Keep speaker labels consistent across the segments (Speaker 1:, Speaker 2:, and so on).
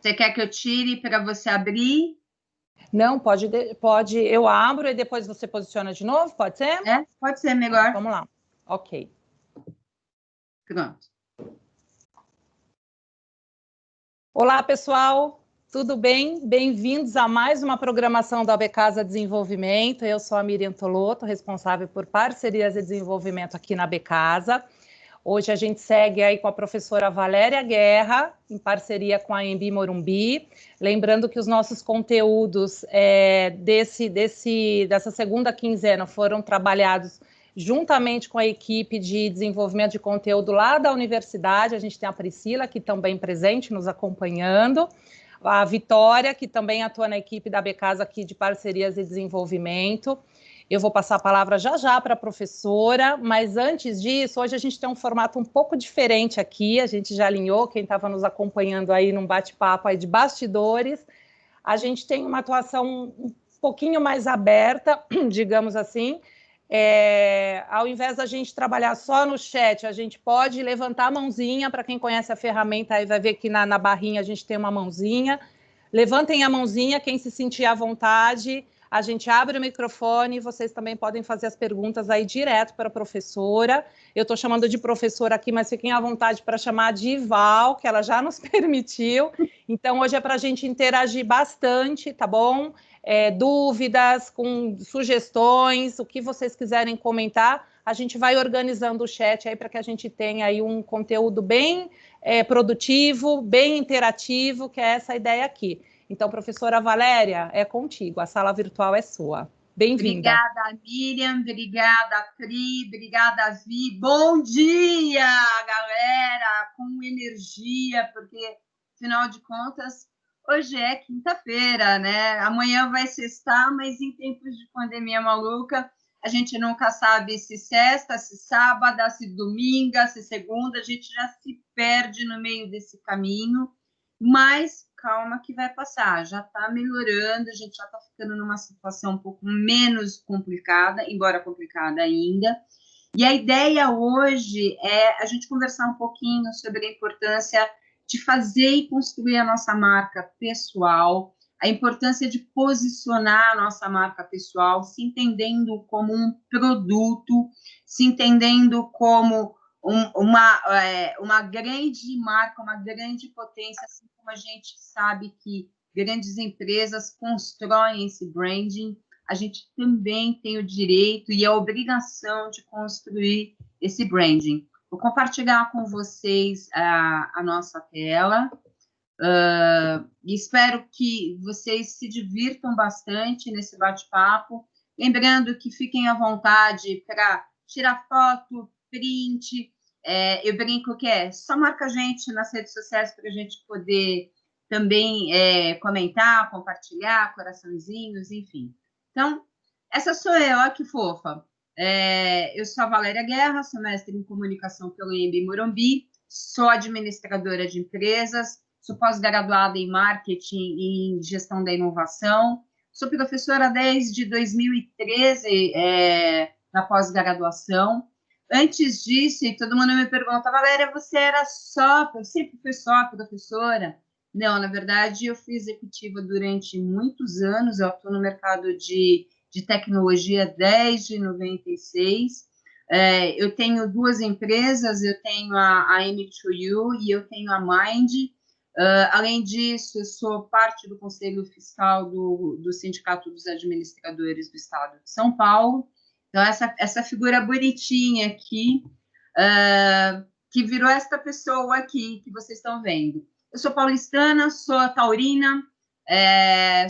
Speaker 1: Você quer que eu tire para você abrir?
Speaker 2: Não, pode, eu abro e depois você posiciona de novo, pode ser?
Speaker 1: Pode ser melhor.
Speaker 2: Vamos lá, ok.
Speaker 1: Pronto.
Speaker 2: Olá, pessoal, tudo bem? Bem-vindos a mais uma programação da Becasa Desenvolvimento. Eu sou a Miriam Toloto, responsável por parcerias e desenvolvimento aqui na Becasa. Hoje a gente segue aí com a professora Valéria Guerra, em parceria com a Anhembi Morumbi. Lembrando que os nossos conteúdos dessa segunda quinzena foram trabalhados juntamente com a equipe de desenvolvimento de conteúdo lá da universidade. A gente tem a Priscila, que também presente, nos acompanhando. A Vitória, que também atua na equipe da Becasa aqui de parcerias e desenvolvimento. Eu vou passar a palavra já para a professora, mas antes disso, hoje a gente tem um formato um pouco diferente aqui, a gente já alinhou, quem estava nos acompanhando aí num bate-papo aí de bastidores, a gente tem uma atuação um pouquinho mais aberta, digamos assim, ao invés da gente trabalhar só no chat, a gente pode levantar a mãozinha, para quem conhece a ferramenta aí vai ver que na barrinha a gente tem uma mãozinha, levantem a mãozinha, quem se sentir à vontade, a gente abre o microfone e vocês também podem fazer as perguntas aí direto para a professora. Eu estou chamando de professora aqui, mas fiquem à vontade para chamar de Val, que ela já nos permitiu. Então, hoje é para a gente interagir bastante, tá bom? Dúvidas, com sugestões, o que vocês quiserem comentar, a gente vai organizando o chat aí para que a gente tenha aí um conteúdo bem produtivo, bem interativo, que é essa a ideia aqui. Então, professora Valéria, é contigo, a sala virtual é sua. Bem-vinda.
Speaker 1: Obrigada, Miriam, obrigada, Pri, obrigada, Vi. Bom dia, galera, com energia, porque, afinal de contas, hoje é quinta-feira, né? Amanhã vai sextar, mas em tempos de pandemia maluca, a gente nunca sabe se sexta, se sábado, se domingo, se segunda, a gente já se perde no meio desse caminho, mas calma que vai passar, já está melhorando, a gente já está ficando numa situação um pouco menos complicada, embora complicada ainda. E a ideia hoje é a gente conversar um pouquinho sobre a importância de fazer e construir a nossa marca pessoal, a importância de posicionar a nossa marca pessoal, se entendendo como um produto, se entendendo como uma grande marca, uma grande potência, assim como a gente sabe que grandes empresas constroem esse branding, a gente também tem o direito e a obrigação de construir esse branding. Vou compartilhar com vocês a nossa tela. Espero que vocês se divirtam bastante nesse bate-papo. Lembrando que fiquem à vontade para tirar foto, print. Eu brinco que só marca a gente nas redes sociais para a gente poder também comentar, compartilhar, coraçõezinhos, enfim. Então, essa sou eu, olha que fofa. Eu sou a Valéria Guerra, sou mestre em comunicação pelo Anhembi Morumbi, sou administradora de empresas, sou pós-graduada em marketing e em gestão da inovação, sou professora desde 2013 na pós-graduação. Antes disso, e todo mundo me pergunta, Valéria, você era sempre foi só professora? Não, na verdade, eu fui executiva durante muitos anos, eu atuo no mercado de tecnologia desde 96. Eu tenho duas empresas, eu tenho a M2U e eu tenho a Mind. Além disso, eu sou parte do Conselho Fiscal do Sindicato dos Administradores do Estado de São Paulo. Então, essa figura bonitinha aqui, que virou esta pessoa aqui que vocês estão vendo. Eu sou paulistana, sou taurina,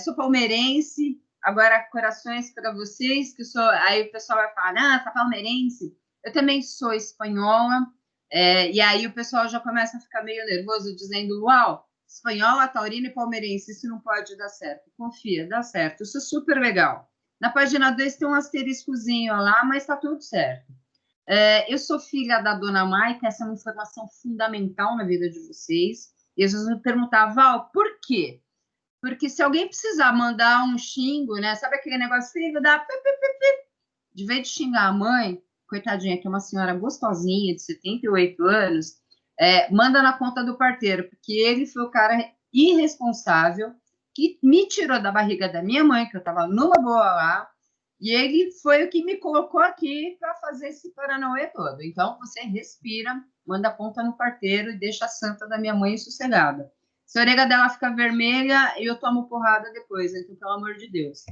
Speaker 1: sou palmeirense. Agora, corações para vocês, que aí o pessoal vai falar, tá palmeirense. Eu também sou espanhola, e aí o pessoal já começa a ficar meio nervoso, dizendo, uau, espanhola, taurina e palmeirense, isso não pode dar certo. Confia, dá certo, isso é super legal. Na página 2 tem um asteriscozinho lá, mas tá tudo certo. Eu sou filha da dona Maica, essa é uma informação fundamental na vida de vocês. E às vezes me perguntavam, Val, por quê? Porque se alguém precisar mandar um xingo, né? Sabe aquele negócio, filho, dá... De vez de xingar a mãe, coitadinha, que é uma senhora gostosinha, de 78 anos, manda na conta do parteiro, porque ele foi o cara irresponsável que me tirou da barriga da minha mãe, que eu estava numa boa lá, e ele foi o que me colocou aqui para fazer esse paranauê todo. Então, você respira, manda a ponta no parteiro e deixa a santa da minha mãe sossegada. Se a orelha dela fica vermelha, eu tomo porrada depois, então, pelo amor de Deus.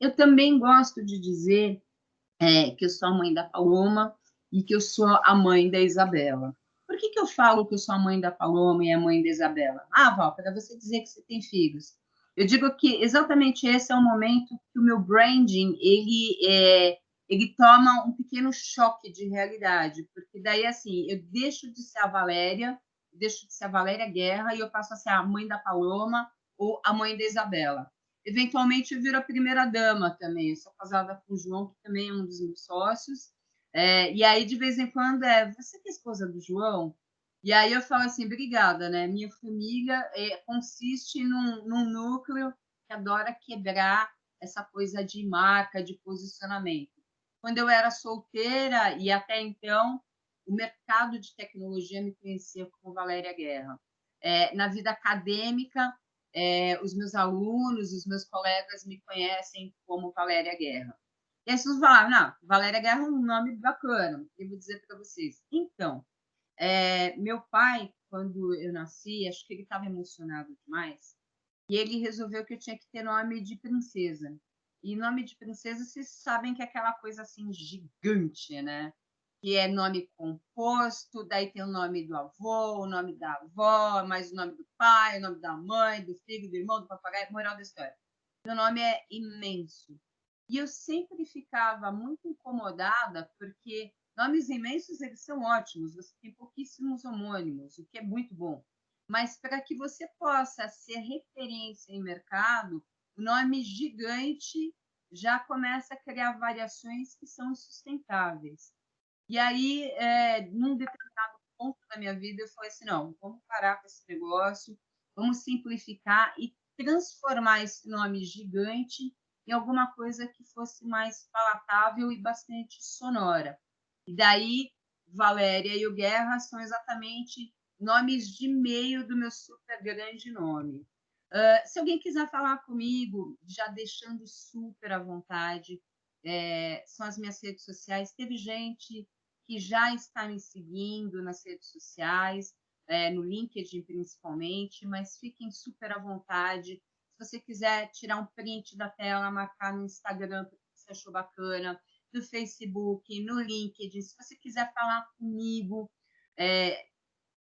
Speaker 1: Eu também gosto de dizer que eu sou a mãe da Paloma e que eu sou a mãe da Isabela. Por que eu falo que eu sou a mãe da Paloma e a mãe da Isabela? Ah, Val, para você dizer que você tem filhos. Eu digo que exatamente esse é o momento que o meu branding ele toma um pequeno choque de realidade, porque daí assim eu deixo de ser a Valéria, deixo de ser a Valéria Guerra e eu passo a ser a mãe da Paloma ou a mãe da Isabela. Eventualmente eu viro a primeira-dama também. Eu sou casada com o João, que também é um dos meus sócios. E aí, de vez em quando, você que é esposa do João? E aí eu falo assim, obrigada, né? Minha família consiste num núcleo que adora quebrar essa coisa de marca, de posicionamento. Quando eu era solteira, e até então, o mercado de tecnologia me conhecia como Valéria Guerra. Na vida acadêmica, os meus alunos, os meus colegas me conhecem como Valéria Guerra. E aí vocês falaram, não, Valéria Guerra é um nome bacana. Eu vou dizer para vocês. Então, meu pai, quando eu nasci, acho que ele estava emocionado demais, e ele resolveu que eu tinha que ter nome de princesa. E nome de princesa, vocês sabem que é aquela coisa assim gigante, né? Que é nome composto, daí tem o nome do avô, o nome da avó, mais o nome do pai, o nome da mãe, do filho, do irmão, do papagaio, moral da história. Meu nome é imenso. E eu sempre ficava muito incomodada, porque nomes imensos, eles são ótimos, você tem pouquíssimos homônimos, o que é muito bom. Mas para que você possa ser referência em mercado, o nome gigante já começa a criar variações que são insustentáveis. E aí, num determinado ponto da minha vida, eu falei assim, não, vamos parar com esse negócio, vamos simplificar e transformar esse nome gigante em alguma coisa que fosse mais palatável e bastante sonora. E daí, Valéria e o Guerra são exatamente nomes de meio do meu super grande nome. Se alguém quiser falar comigo, já deixando super à vontade, são as minhas redes sociais. Teve gente que já está me seguindo nas redes sociais, no LinkedIn principalmente, mas fiquem super à vontade. Se você quiser tirar um print da tela, marcar no Instagram, porque você achou bacana, no Facebook, no LinkedIn, se você quiser falar comigo,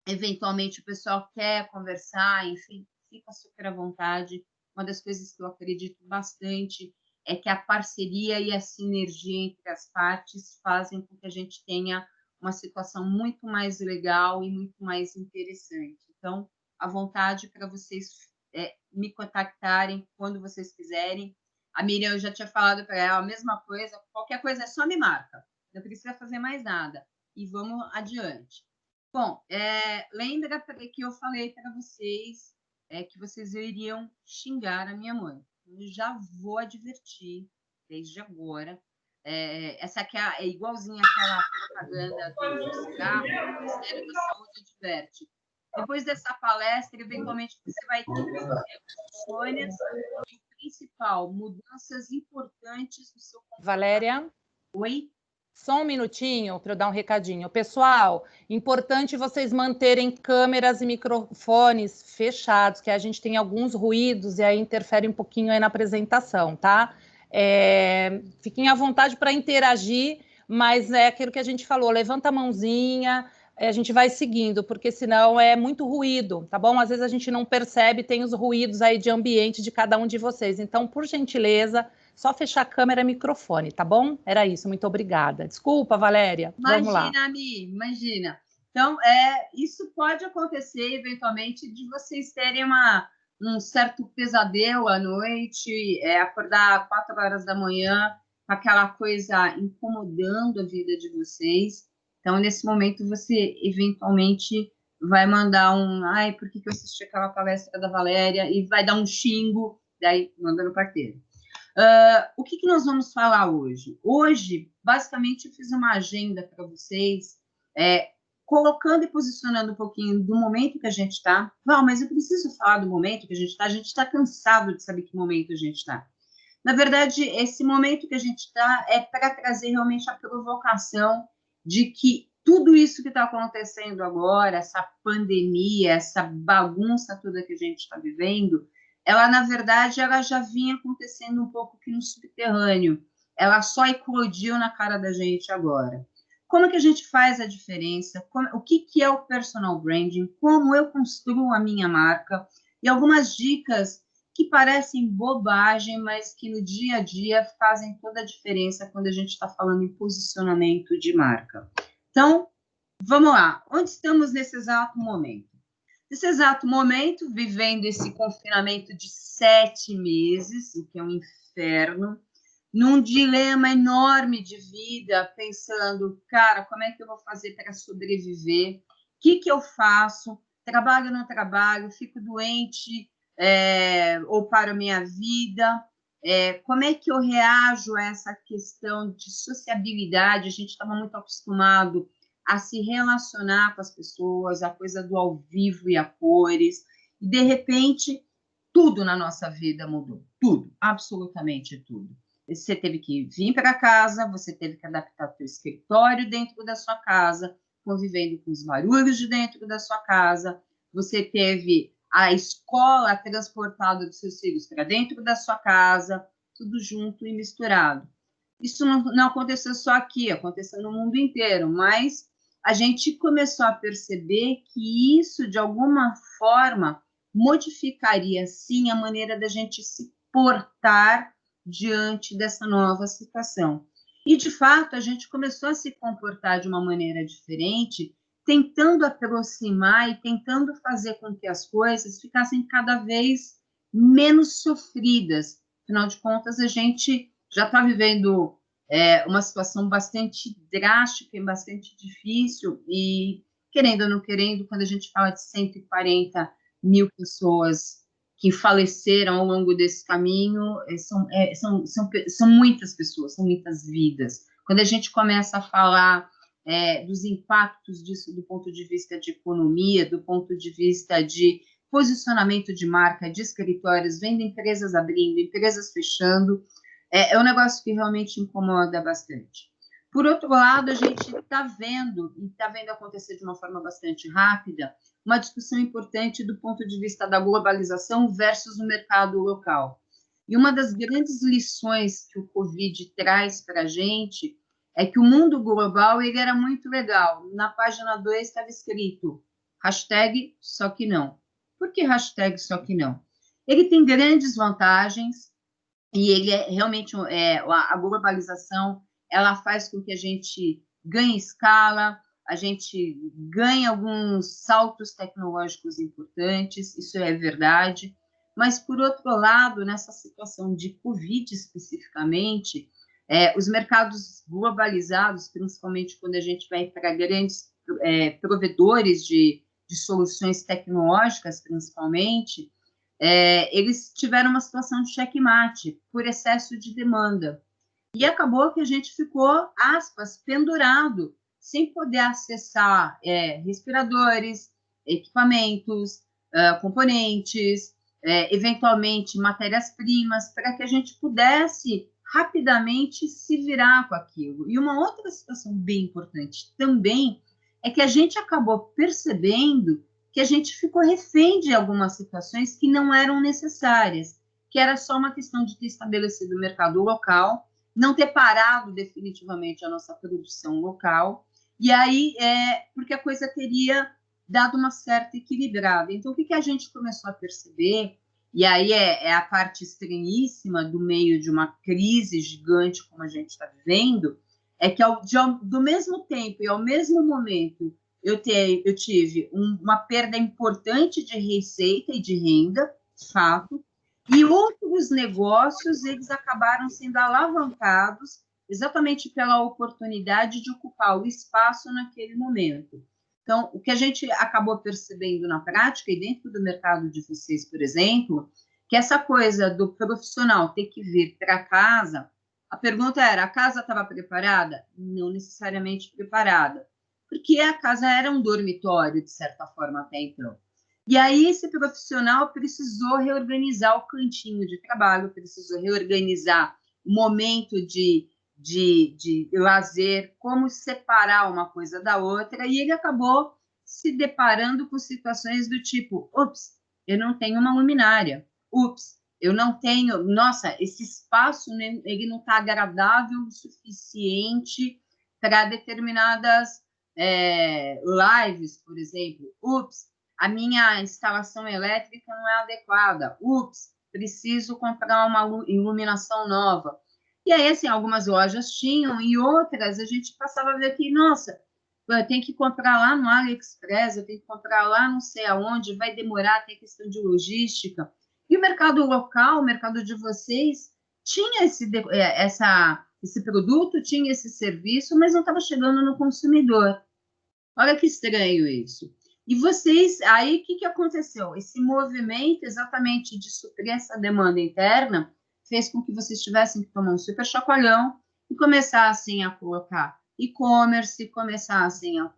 Speaker 1: eventualmente o pessoal quer conversar, enfim, fica super à vontade. Uma das coisas que eu acredito bastante é que a parceria e a sinergia entre as partes fazem com que a gente tenha uma situação muito mais legal e muito mais interessante. Então, à vontade para vocês me contactarem quando vocês quiserem. A Miriam, eu já tinha falado para ela a mesma coisa, qualquer coisa é só me marca, não precisa fazer mais nada. E vamos adiante. Bom, lembra que eu falei para vocês que vocês iriam xingar a minha mãe. Eu já vou advertir, desde agora. Essa aqui é igualzinha àquela propaganda do cigarro, o Ministério da Saúde adverte. Depois dessa palestra, eventualmente, você vai entender as escolhas e o principal, mudanças importantes no seu comportamento.
Speaker 2: Valéria?
Speaker 1: Oi?
Speaker 2: Só um minutinho para eu dar um recadinho. Pessoal, importante vocês manterem câmeras e microfones fechados, que a gente tem alguns ruídos e aí interfere um pouquinho aí na apresentação, tá? Fiquem à vontade para interagir, mas é aquilo que a gente falou, levanta a mãozinha, a gente vai seguindo, porque senão é muito ruído, tá bom? Às vezes a gente não percebe, tem os ruídos aí de ambiente de cada um de vocês. Então, por gentileza, só fechar a câmera e microfone, tá bom? Era isso, muito obrigada. Desculpa, Valéria. Vamos lá.
Speaker 1: Imagina, Mi, imagina. Então, isso pode acontecer, eventualmente, de vocês terem um certo pesadelo à noite, acordar 4 horas da manhã com aquela coisa incomodando a vida de vocês. Então, nesse momento, você, eventualmente, vai mandar ai, por que eu assisti aquela palestra da Valéria? E vai dar um xingo, daí manda no parteiro. O que nós vamos falar hoje? Hoje, basicamente, eu fiz uma agenda para vocês colocando e posicionando um pouquinho do momento que a gente está. Val, mas eu preciso falar do momento que a gente está cansado de saber que momento a gente está. Na verdade, esse momento que a gente está é para trazer realmente a provocação de que tudo isso que está acontecendo agora, essa pandemia, essa bagunça toda que a gente está vivendo, ela, na verdade, ela já vinha acontecendo um pouco aqui no subterrâneo. Ela só eclodiu na cara da gente agora. Como que a gente faz a diferença? O que é o personal branding? Como eu construo a minha marca? E algumas dicas que parecem bobagem, mas que no dia a dia fazem toda a diferença quando a gente está falando em posicionamento de marca. Então, vamos lá. Onde estamos nesse exato momento? Nesse exato momento, vivendo esse confinamento de 7 meses, o que é um inferno, num dilema enorme de vida, pensando, cara, como é que eu vou fazer para sobreviver? O que eu faço? Trabalho ou não trabalho? Fico doente ou paro minha vida? Como é que eu reajo a essa questão de sociabilidade? A gente estava muito acostumado a se relacionar com as pessoas, a coisa do ao vivo e a cores, e de repente tudo na nossa vida mudou, tudo, absolutamente tudo. Você teve que vir para casa, você teve que adaptar o seu escritório dentro da sua casa, convivendo com os barulhos de dentro da sua casa, você teve a escola transportada dos seus filhos para dentro da sua casa, tudo junto e misturado. Isso não aconteceu só aqui, aconteceu no mundo inteiro, mas a gente começou a perceber que isso, de alguma forma, modificaria, sim, a maneira da gente se portar diante dessa nova situação. E, de fato, a gente começou a se comportar de uma maneira diferente, tentando aproximar e tentando fazer com que as coisas ficassem cada vez menos sofridas. Afinal de contas, a gente já está vivendo uma situação bastante drástica e bastante difícil, e, querendo ou não querendo, quando a gente fala de 140 mil pessoas que faleceram ao longo desse caminho, são muitas pessoas, são muitas vidas. Quando a gente começa a falar dos impactos disso do ponto de vista de economia, do ponto de vista de posicionamento de marca, de escritórios, vendo empresas abrindo, empresas fechando, é um negócio que realmente incomoda bastante. Por outro lado, a gente está vendo, e está vendo acontecer de uma forma bastante rápida, uma discussão importante do ponto de vista da globalização versus o mercado local. E uma das grandes lições que o Covid traz para a gente é que o mundo global ele era muito legal. Na página 2 estava escrito hashtag só que não. Por que hashtag só que não? Ele tem grandes vantagens e ele realmente a globalização ela faz com que a gente ganhe escala, a gente ganha alguns saltos tecnológicos importantes, isso é verdade, mas, por outro lado, nessa situação de Covid especificamente, os mercados globalizados, principalmente quando a gente vai para grandes provedores de soluções tecnológicas, principalmente, eles tiveram uma situação de checkmate por excesso de demanda. E acabou que a gente ficou, aspas, pendurado, sem poder acessar respiradores, equipamentos, componentes, eventualmente matérias-primas, para que a gente pudesse rapidamente se virar com aquilo. E uma outra situação bem importante também é que a gente acabou percebendo que a gente ficou refém de algumas situações que não eram necessárias, que era só uma questão de ter estabelecido o mercado local, não ter parado definitivamente a nossa produção local, e aí porque a coisa teria dado uma certa equilibrada. Então, o que a gente começou a perceber, e aí é a parte estranhíssima do meio de uma crise gigante como a gente está vivendo, é que do mesmo tempo e ao mesmo momento eu tive uma perda importante de receita e de renda, fato, e outros negócios, eles acabaram sendo alavancados exatamente pela oportunidade de ocupar o espaço naquele momento. Então, o que a gente acabou percebendo na prática, e dentro do mercado de vocês, por exemplo, que essa coisa do profissional ter que vir para casa, a pergunta era, a casa estava preparada? Não necessariamente preparada. porque a casa era um dormitório, de certa forma, até então. E aí esse profissional precisou reorganizar o cantinho de trabalho, precisou reorganizar o momento de lazer, como separar uma coisa da outra, e ele acabou se deparando com situações do tipo, ups, eu não tenho uma luminária, ups, eu não tenho, nossa, esse espaço, né, ele não está agradável o suficiente para determinadas lives, por exemplo, ups, a minha instalação elétrica não é adequada, ups, preciso comprar uma iluminação nova. E aí, assim, algumas lojas tinham e outras a gente passava a ver que, nossa, eu tenho que comprar lá no AliExpress, eu tenho que comprar lá não sei aonde, vai demorar, tem questão de logística. E o mercado local, o mercado de vocês, tinha esse produto, tinha esse serviço, mas não estava chegando no consumidor. Olha que estranho isso. E vocês, aí o que aconteceu? Esse movimento exatamente de suprir essa demanda interna fez com que vocês tivessem que tomar um super chacoalhão e começassem a colocar e-commerce, começassem a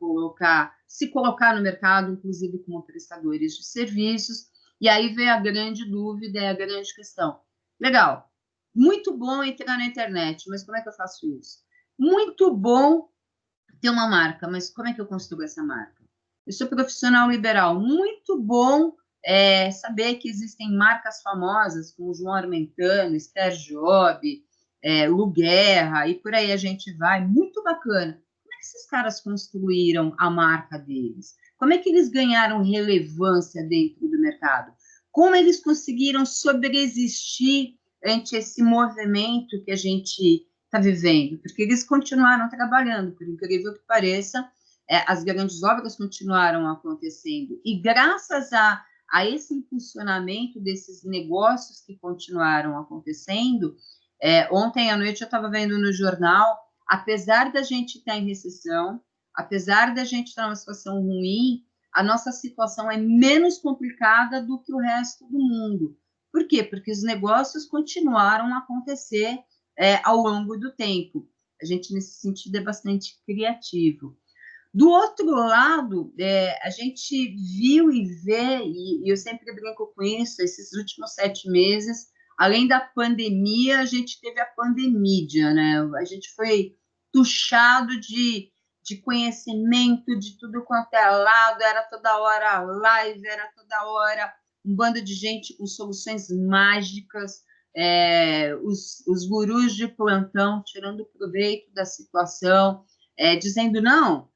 Speaker 1: se colocar no mercado, inclusive como prestadores de serviços. E aí veio a grande dúvida e a grande questão. Legal, muito bom entrar na internet, mas como é que eu faço isso? Muito bom ter uma marca, mas como é que eu construo essa marca? Eu sou profissional liberal, muito bom saber que existem marcas famosas como João Armentano, Esther Job, Lu Guerra, e por aí a gente vai, muito bacana. Como é que esses caras construíram a marca deles? Como é que eles ganharam relevância dentro do mercado? Como eles conseguiram sobreexistir ante esse movimento que a gente está vivendo? Porque eles continuaram trabalhando, por incrível que pareça, as grandes obras continuaram acontecendo. E graças a esse impulsionamento desses negócios que continuaram acontecendo, ontem à noite eu estava vendo no jornal, apesar da gente estar em recessão, apesar da gente estar numa situação ruim, a nossa situação é menos complicada do que o resto do mundo. Por quê? Porque os negócios continuaram a acontecer ao longo do tempo. A gente, nesse sentido, é bastante criativo. Do outro lado, a gente viu e vê, e eu sempre brinco com isso, esses últimos 7 meses, além da pandemia, a gente teve a pandemídia, né? A gente foi tuchado de conhecimento de tudo quanto é lado, era toda hora live, era toda hora um bando de gente com soluções mágicas, os gurus de plantão tirando proveito da situação, dizendo, não,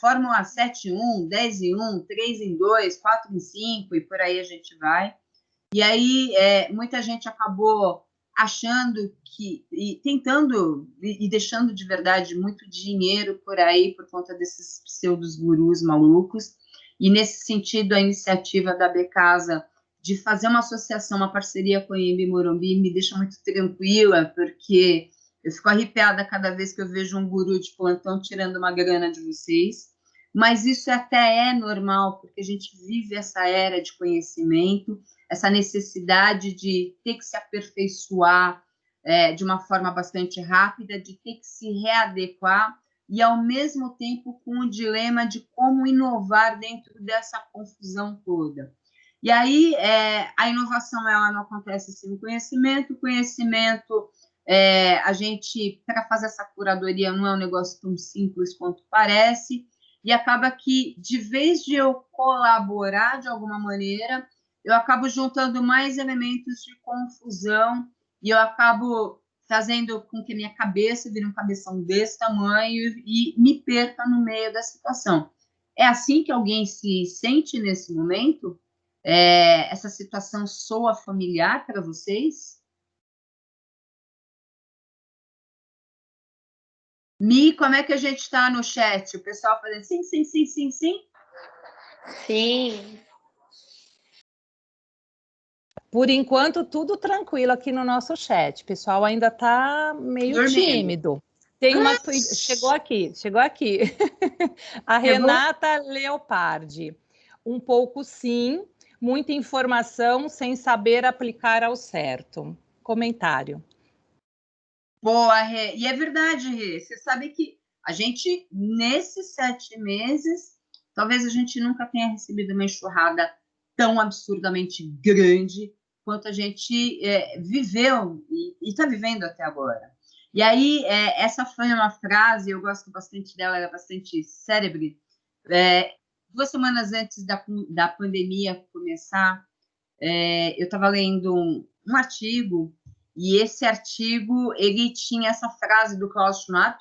Speaker 1: Fórmula 7 em 1, 10 em 1, 3 em 2, 4 em 5, e por aí a gente vai. E aí muita gente acabou achando e tentando, e deixando de verdade muito dinheiro por aí, por conta desses pseudos gurus malucos. E nesse sentido, a iniciativa da Becasa de fazer uma associação, uma parceria com a Anhembi Morumbi, me deixa muito tranquila, porque eu fico arrepiada cada vez que eu vejo um guru de plantão tirando uma grana de vocês. Mas isso até é normal, porque a gente vive essa era de conhecimento, essa necessidade de ter que se aperfeiçoar de uma forma bastante rápida, de ter que se readequar, e, ao mesmo tempo, com o dilema de como inovar dentro dessa confusão toda. E aí, a inovação ela não acontece sem conhecimento, a gente, para fazer essa curadoria, não é um negócio tão simples quanto parece, e acaba que, de vez de eu colaborar de alguma maneira, eu acabo juntando mais elementos de confusão e eu acabo fazendo com que minha cabeça vire um cabeção desse tamanho e me perca no meio da situação. É assim que alguém se sente nesse momento? Essa situação soa familiar para vocês? Mi, como é que a gente está no chat? O pessoal fazendo sim, sim, sim, sim, sim?
Speaker 3: Sim.
Speaker 2: Por enquanto, tudo tranquilo aqui no nosso chat. O pessoal ainda está meio tímido. Tem uma... Chegou aqui. A Renata Leopardi. Um pouco sim, muita informação sem saber aplicar ao certo. Comentário.
Speaker 1: Boa, Rê. E é verdade, Rê. Você sabe que A gente, nesses 7 meses, talvez a gente nunca tenha recebido uma enxurrada tão absurdamente grande quanto a gente viveu e está vivendo até agora. E aí, essa foi uma frase, eu gosto bastante dela, ela é bastante célebre. 2 semanas antes da pandemia começar, eu estava lendo um artigo, e esse artigo ele tinha essa frase do Klaus Schwab,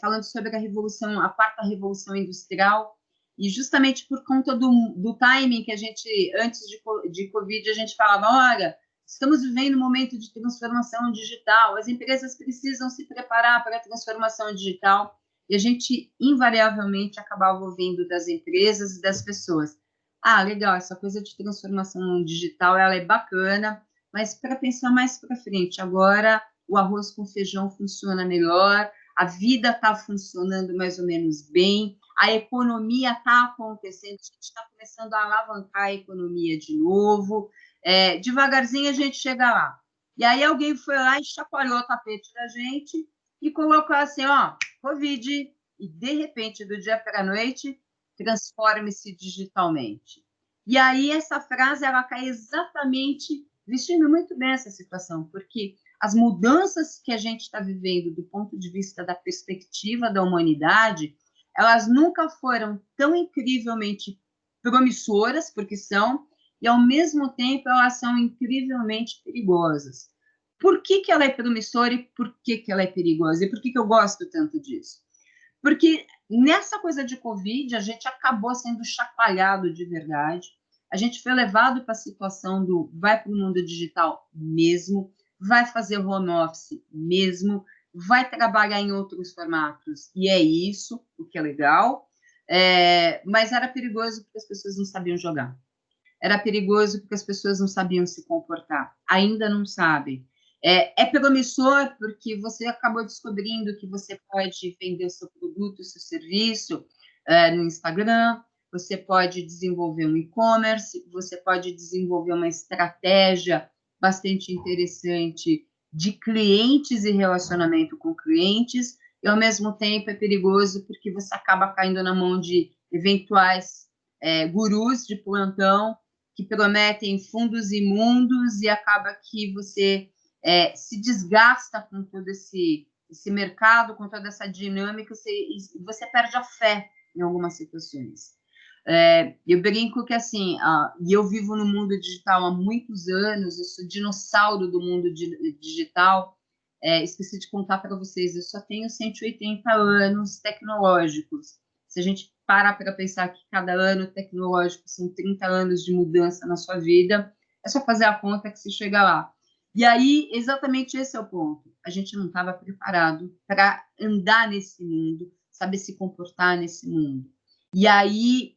Speaker 1: falando sobre a quarta revolução industrial, e justamente por conta do timing que a gente, antes de Covid, a gente falava, olha, estamos vivendo um momento de transformação digital, as empresas precisam se preparar para a transformação digital, e a gente, invariavelmente, acabava ouvindo das empresas e das pessoas. Ah, legal, essa coisa de transformação digital, ela é bacana, mas para pensar mais para frente, agora o arroz com feijão funciona melhor, a vida está funcionando mais ou menos bem, a economia está acontecendo, a gente está começando a alavancar a economia de novo, devagarzinho a gente chega lá. E aí alguém foi lá e chacoalhou o tapete da gente e colocou assim, ó, Covid, e de repente, do dia para a noite, transforme-se digitalmente. E aí essa frase, ela cai exatamente vestindo muito bem essa situação, porque as mudanças que a gente está vivendo do ponto de vista da perspectiva da humanidade, elas nunca foram tão incrivelmente promissoras, porque são, e ao mesmo tempo elas são incrivelmente perigosas. Por que ela é promissora e por que ela é perigosa? E por que eu gosto tanto disso? Porque nessa coisa de Covid, a gente acabou sendo chacoalhado de verdade, a gente foi levado para a situação do vai para o mundo digital mesmo, vai fazer home office mesmo, vai trabalhar em outros formatos, e é isso, o que é legal, mas era perigoso porque as pessoas não sabiam jogar. Era perigoso porque as pessoas não sabiam se comportar. Ainda não sabem. É promissor porque você acabou descobrindo que você pode vender o seu produto, o seu serviço no Instagram, você pode desenvolver um e-commerce, você pode desenvolver uma estratégia bastante interessante de clientes e relacionamento com clientes, e ao mesmo tempo é perigoso porque você acaba caindo na mão de eventuais gurus de plantão que prometem fundos imundos e acaba que você se desgasta com todo esse mercado, com toda essa dinâmica, você perde a fé em algumas situações. Eu brinco que, assim, e eu vivo no mundo digital há muitos anos, eu sou dinossauro do mundo digital, esqueci de contar para vocês, eu só tenho 180 anos tecnológicos. Se a gente parar para pensar que cada ano tecnológico são 30 anos de mudança na sua vida, é só fazer a conta que se chega lá. E aí, exatamente esse é o ponto. A gente não estava preparado para andar nesse mundo, saber se comportar nesse mundo. E aí,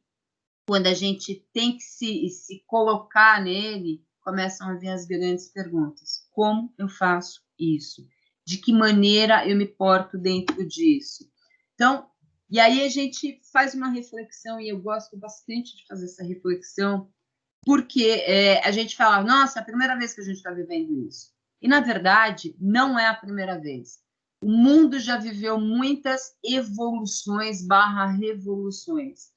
Speaker 1: quando a gente tem que se colocar nele, começam a vir as grandes perguntas. Como eu faço isso? De que maneira eu me porto dentro disso? Então, e aí a gente faz uma reflexão, e eu gosto bastante de fazer essa reflexão, porque a gente fala, nossa, é a primeira vez que a gente está vivendo isso. E, na verdade, não é a primeira vez. O mundo já viveu muitas evoluções / revoluções.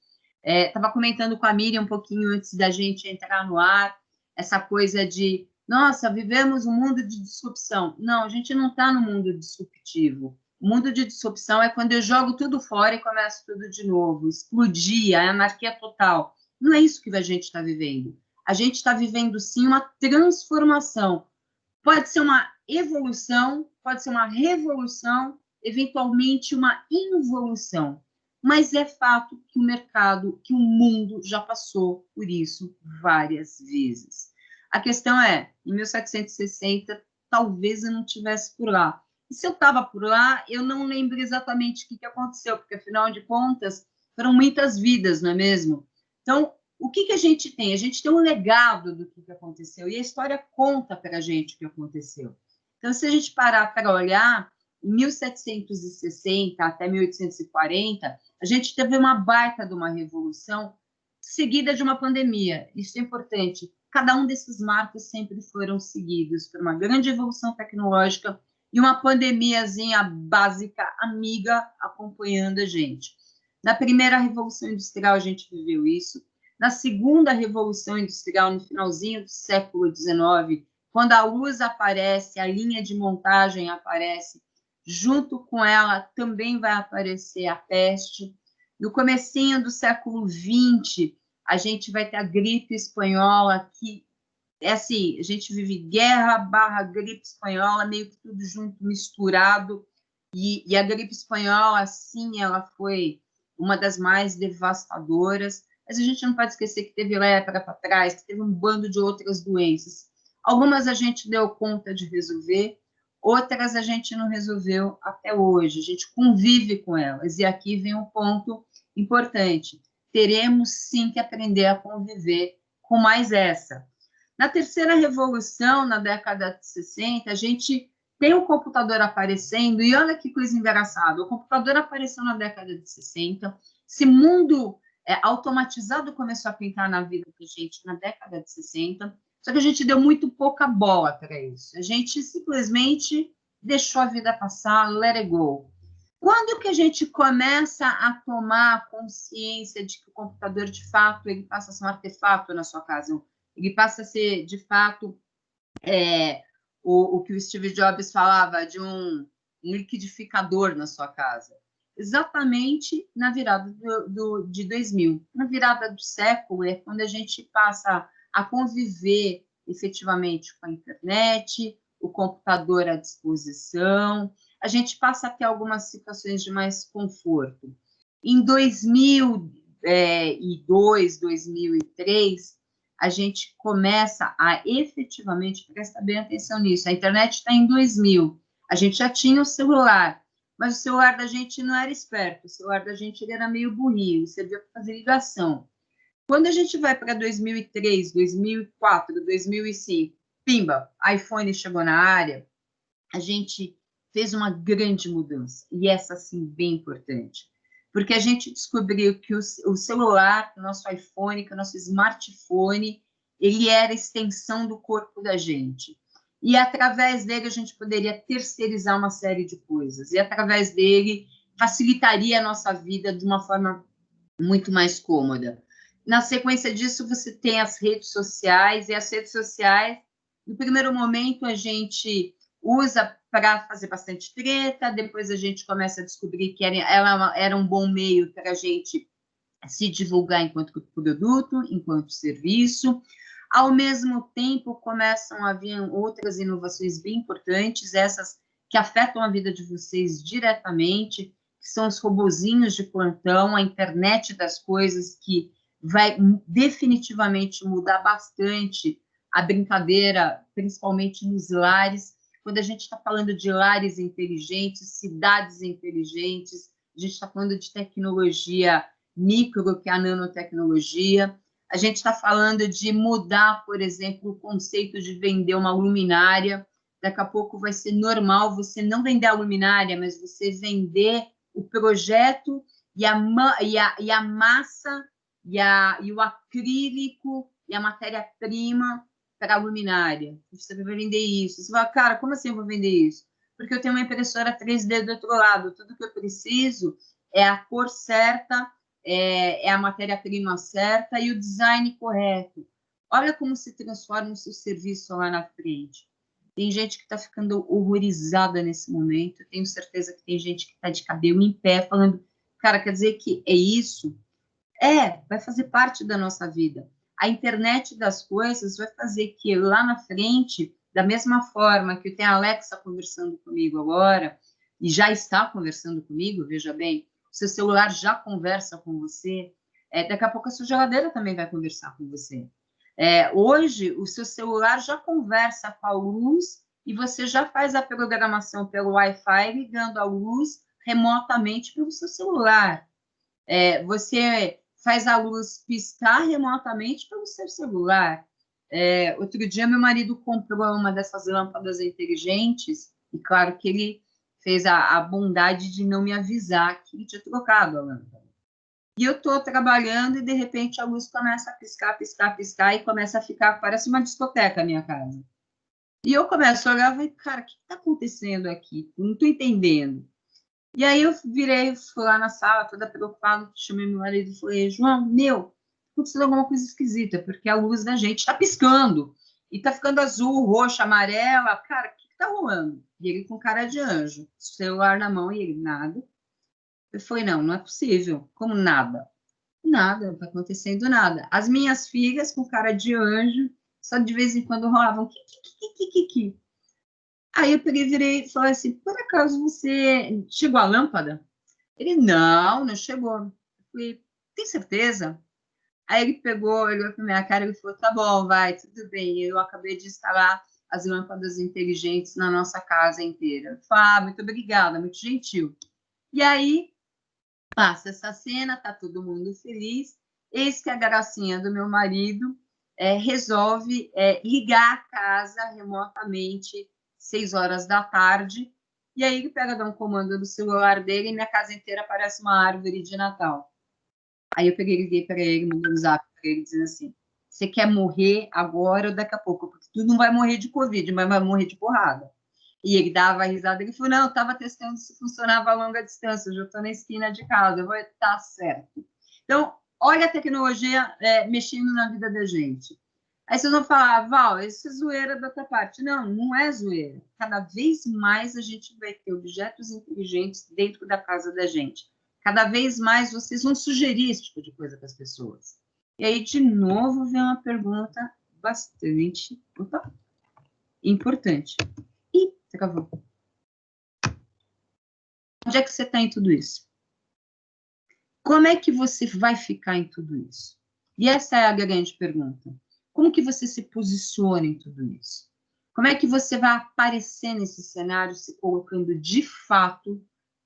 Speaker 1: Estava comentando com a Miriam um pouquinho antes da gente entrar no ar, essa coisa de, nossa, vivemos um mundo de disrupção. Não, a gente não está no mundo disruptivo. O mundo de disrupção é quando eu jogo tudo fora e começo tudo de novo, explodir, a anarquia total. Não é isso que a gente está vivendo. A gente está vivendo, sim, uma transformação. Pode ser uma evolução, pode ser uma revolução, eventualmente uma involução. Mas é fato que o mercado, que o mundo já passou por isso várias vezes. A questão é, em 1760, talvez eu não estivesse por lá. E se eu estava por lá, eu não lembro exatamente o que aconteceu, porque, afinal de contas, foram muitas vidas, não é mesmo? Então, o que a gente tem? A gente tem um legado do que aconteceu, e a história conta para a gente o que aconteceu. Então, se a gente parar para olhar, em 1760 até 1840, a gente teve uma baita de uma revolução seguida de uma pandemia. Isso é importante. Cada um desses marcos sempre foram seguidos por uma grande evolução tecnológica e uma pandemiazinha básica, amiga, acompanhando a gente. Na primeira Revolução Industrial, a gente viveu isso. Na segunda Revolução Industrial, no finalzinho do século XIX, quando a luz aparece, a linha de montagem aparece, junto com ela também vai aparecer a peste. No comecinho do século XX, a gente vai ter a gripe espanhola, que é assim, a gente vive guerra barra gripe espanhola, meio que tudo junto, misturado, e a gripe espanhola, sim, ela foi uma das mais devastadoras, mas a gente não pode esquecer que teve lepra para trás, que teve um bando de outras doenças. Algumas a gente deu conta de resolver, outras a gente não resolveu até hoje, a gente convive com elas, e aqui vem um ponto importante, teremos sim que aprender a conviver com mais essa. Na terceira revolução, na década de 60, a gente tem o computador aparecendo, e olha que coisa engraçada, o computador apareceu na década de 60, esse mundo automatizado começou a pintar na vida da gente na década de 60, só que a gente deu muito pouca bola para isso, a gente simplesmente deixou a vida passar, let it go. Quando que a gente começa a tomar consciência de que o computador, de fato, ele passa a ser um artefato na sua casa, ele passa a ser, de fato, o que o Steve Jobs falava de um liquidificador na sua casa? Exatamente na virada de 2000. Na virada do século é quando a gente passa a conviver efetivamente com a internet, o computador à disposição, a gente passa a ter algumas situações de mais conforto. Em 2002, 2003, a gente começa a efetivamente, presta bem atenção nisso, a internet está em 2000, a gente já tinha o celular, mas o celular da gente não era esperto, o celular da gente era meio burrinho, servia para fazer ligação. Quando a gente vai para 2003, 2004, 2005, pimba, iPhone chegou na área, a gente fez uma grande mudança, e essa, sim, bem importante, porque a gente descobriu que o celular, o nosso iPhone, que o nosso smartphone, ele era a extensão do corpo da gente, e através dele a gente poderia terceirizar uma série de coisas, e através dele facilitaria a nossa vida de uma forma muito mais cômoda. Na sequência disso, você tem as redes sociais, e as redes sociais, no primeiro momento, a gente usa para fazer bastante treta, depois a gente começa a descobrir que ela era um bom meio para a gente se divulgar enquanto produto, enquanto serviço. Ao mesmo tempo, começam a vir outras inovações bem importantes, essas que afetam a vida de vocês diretamente, que são os robozinhos de plantão, a internet das coisas, que vai definitivamente mudar bastante a brincadeira, principalmente nos lares. Quando a gente está falando de lares inteligentes, cidades inteligentes, a gente está falando de tecnologia micro, que é a nanotecnologia. A gente está falando de mudar, por exemplo, o conceito de vender uma luminária. Daqui a pouco vai ser normal você não vender a luminária, mas você vender o projeto e a massa e o acrílico e a matéria-prima para a luminária. Você vai vender isso. Você fala, cara, como assim eu vou vender isso? Porque eu tenho uma impressora 3D do outro lado. Tudo que eu preciso é a cor certa, é a matéria-prima certa e o design correto. Olha como se transforma o seu serviço lá na frente. Tem gente que está ficando horrorizada nesse momento. Eu tenho certeza que tem gente que está de cabelo em pé, falando, cara, quer dizer que é isso? Vai fazer parte da nossa vida. A internet das coisas vai fazer que lá na frente, da mesma forma que tem a Alexa conversando comigo agora, e já está conversando comigo, veja bem, o seu celular já conversa com você, daqui a pouco a sua geladeira também vai conversar com você. Hoje, o seu celular já conversa com a luz e você já faz a programação pelo Wi-Fi ligando a luz remotamente pelo seu celular. Você faz a luz piscar remotamente pelo seu celular. Outro dia, meu marido comprou uma dessas lâmpadas inteligentes, e claro que ele fez a bondade de não me avisar que ele tinha trocado a lâmpada. E eu estou trabalhando e, de repente, a luz começa a piscar, piscar, piscar, e começa a ficar, parece uma discoteca a minha casa. E eu começo a olhar e falei, cara, o que está acontecendo aqui? Não estou entendendo. E aí eu fui lá na sala, toda preocupada, chamei meu marido e falei, João, aconteceu alguma coisa esquisita, porque a luz da gente está piscando, e está ficando azul, roxa, amarela, cara, o que está rolando? E ele com cara de anjo, celular na mão, e ele, nada. Eu falei, não é possível, como nada? Nada, não está acontecendo nada. As minhas filhas com cara de anjo, só de vez em quando rolavam, que. Aí eu peguei, virei e falei assim, por acaso você chegou a lâmpada? Ele, não chegou. Eu falei, tem certeza? Aí ele pegou, olhou para minha cara e falou, tá bom, vai, tudo bem. Eu acabei de instalar as lâmpadas inteligentes na nossa casa inteira. Eu falei, muito obrigada, muito gentil. E aí, passa essa cena, tá todo mundo feliz. Eis que a gracinha do meu marido resolve ligar a casa remotamente 6 horas da tarde, e aí ele pega, dá um comando do celular dele e minha casa inteira parece uma árvore de Natal. Aí eu peguei, liguei para ele, mandei um zap para ele dizendo assim, você quer morrer agora ou daqui a pouco? Porque tu não vai morrer de Covid, mas vai morrer de porrada. E ele dava a risada, ele falou, não, eu estava testando se funcionava a longa distância, eu já estou na esquina de casa, eu vou estar certo. Então, olha a tecnologia mexendo na vida da gente. Aí vocês vão falar, Val, isso é zoeira da tua parte. Não, não é zoeira. Cada vez mais a gente vai ter objetos inteligentes dentro da casa da gente. Cada vez mais vocês vão sugerir esse tipo de coisa para as pessoas. E aí, de novo, vem uma pergunta bastante importante. Ih, travou. Onde é que você está em tudo isso? Como é que você vai ficar em tudo isso? E essa é a grande pergunta. Como que você se posiciona em tudo isso? Como é que você vai aparecer nesse cenário se colocando de fato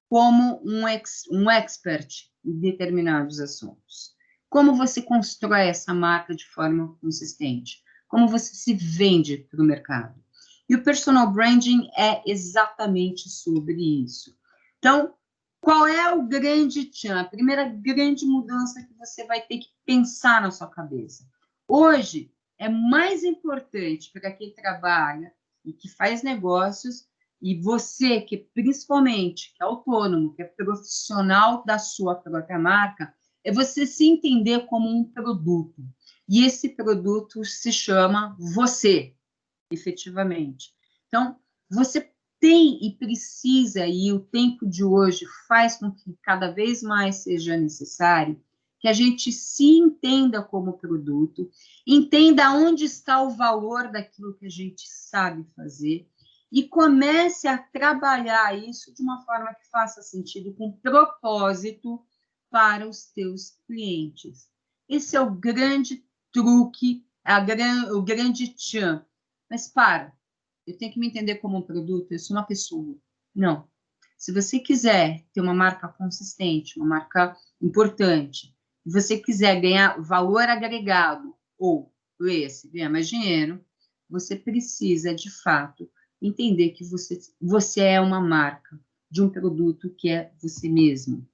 Speaker 1: como um expert em determinados assuntos? Como você constrói essa marca de forma consistente? Como você se vende para o mercado? E o personal branding é exatamente sobre isso. Então, qual é o grande tchan? A primeira grande mudança que você vai ter que pensar na sua cabeça. Hoje, é mais importante para quem trabalha e que faz negócios, e você, que principalmente que é autônomo, que é profissional da sua própria marca, é você se entender como um produto. E esse produto se chama você, efetivamente. Então, você tem e precisa, e o tempo de hoje faz com que cada vez mais seja necessário, que a gente se entenda como produto, entenda onde está o valor daquilo que a gente sabe fazer e comece a trabalhar isso de uma forma que faça sentido, com propósito para os teus clientes. Esse é o grande truque, o grande tchan. Mas eu tenho que me entender como um produto, eu sou uma pessoa. Não. Se você quiser ter uma marca consistente, uma marca importante, se você quiser ganhar valor agregado, ou ganhar mais dinheiro, você precisa, de fato, entender que você é uma marca de um produto que é você mesmo.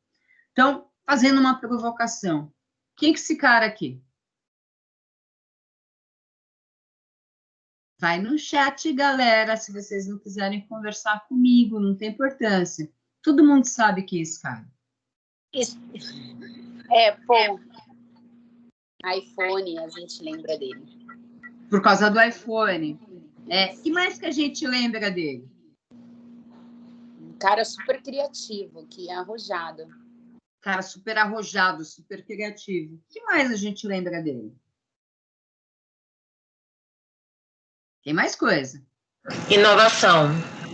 Speaker 1: Então, fazendo uma provocação, quem que é esse cara aqui? Vai no chat, galera, se vocês não quiserem conversar comigo, não tem importância. Todo mundo sabe que é esse cara.
Speaker 3: iPhone, a gente lembra dele.
Speaker 1: Por causa do iPhone. Que mais que a gente lembra dele?
Speaker 3: Um cara super criativo, que é arrojado.
Speaker 1: Cara super arrojado, super criativo. Que mais a gente lembra dele? Tem mais coisa.
Speaker 4: Inovação.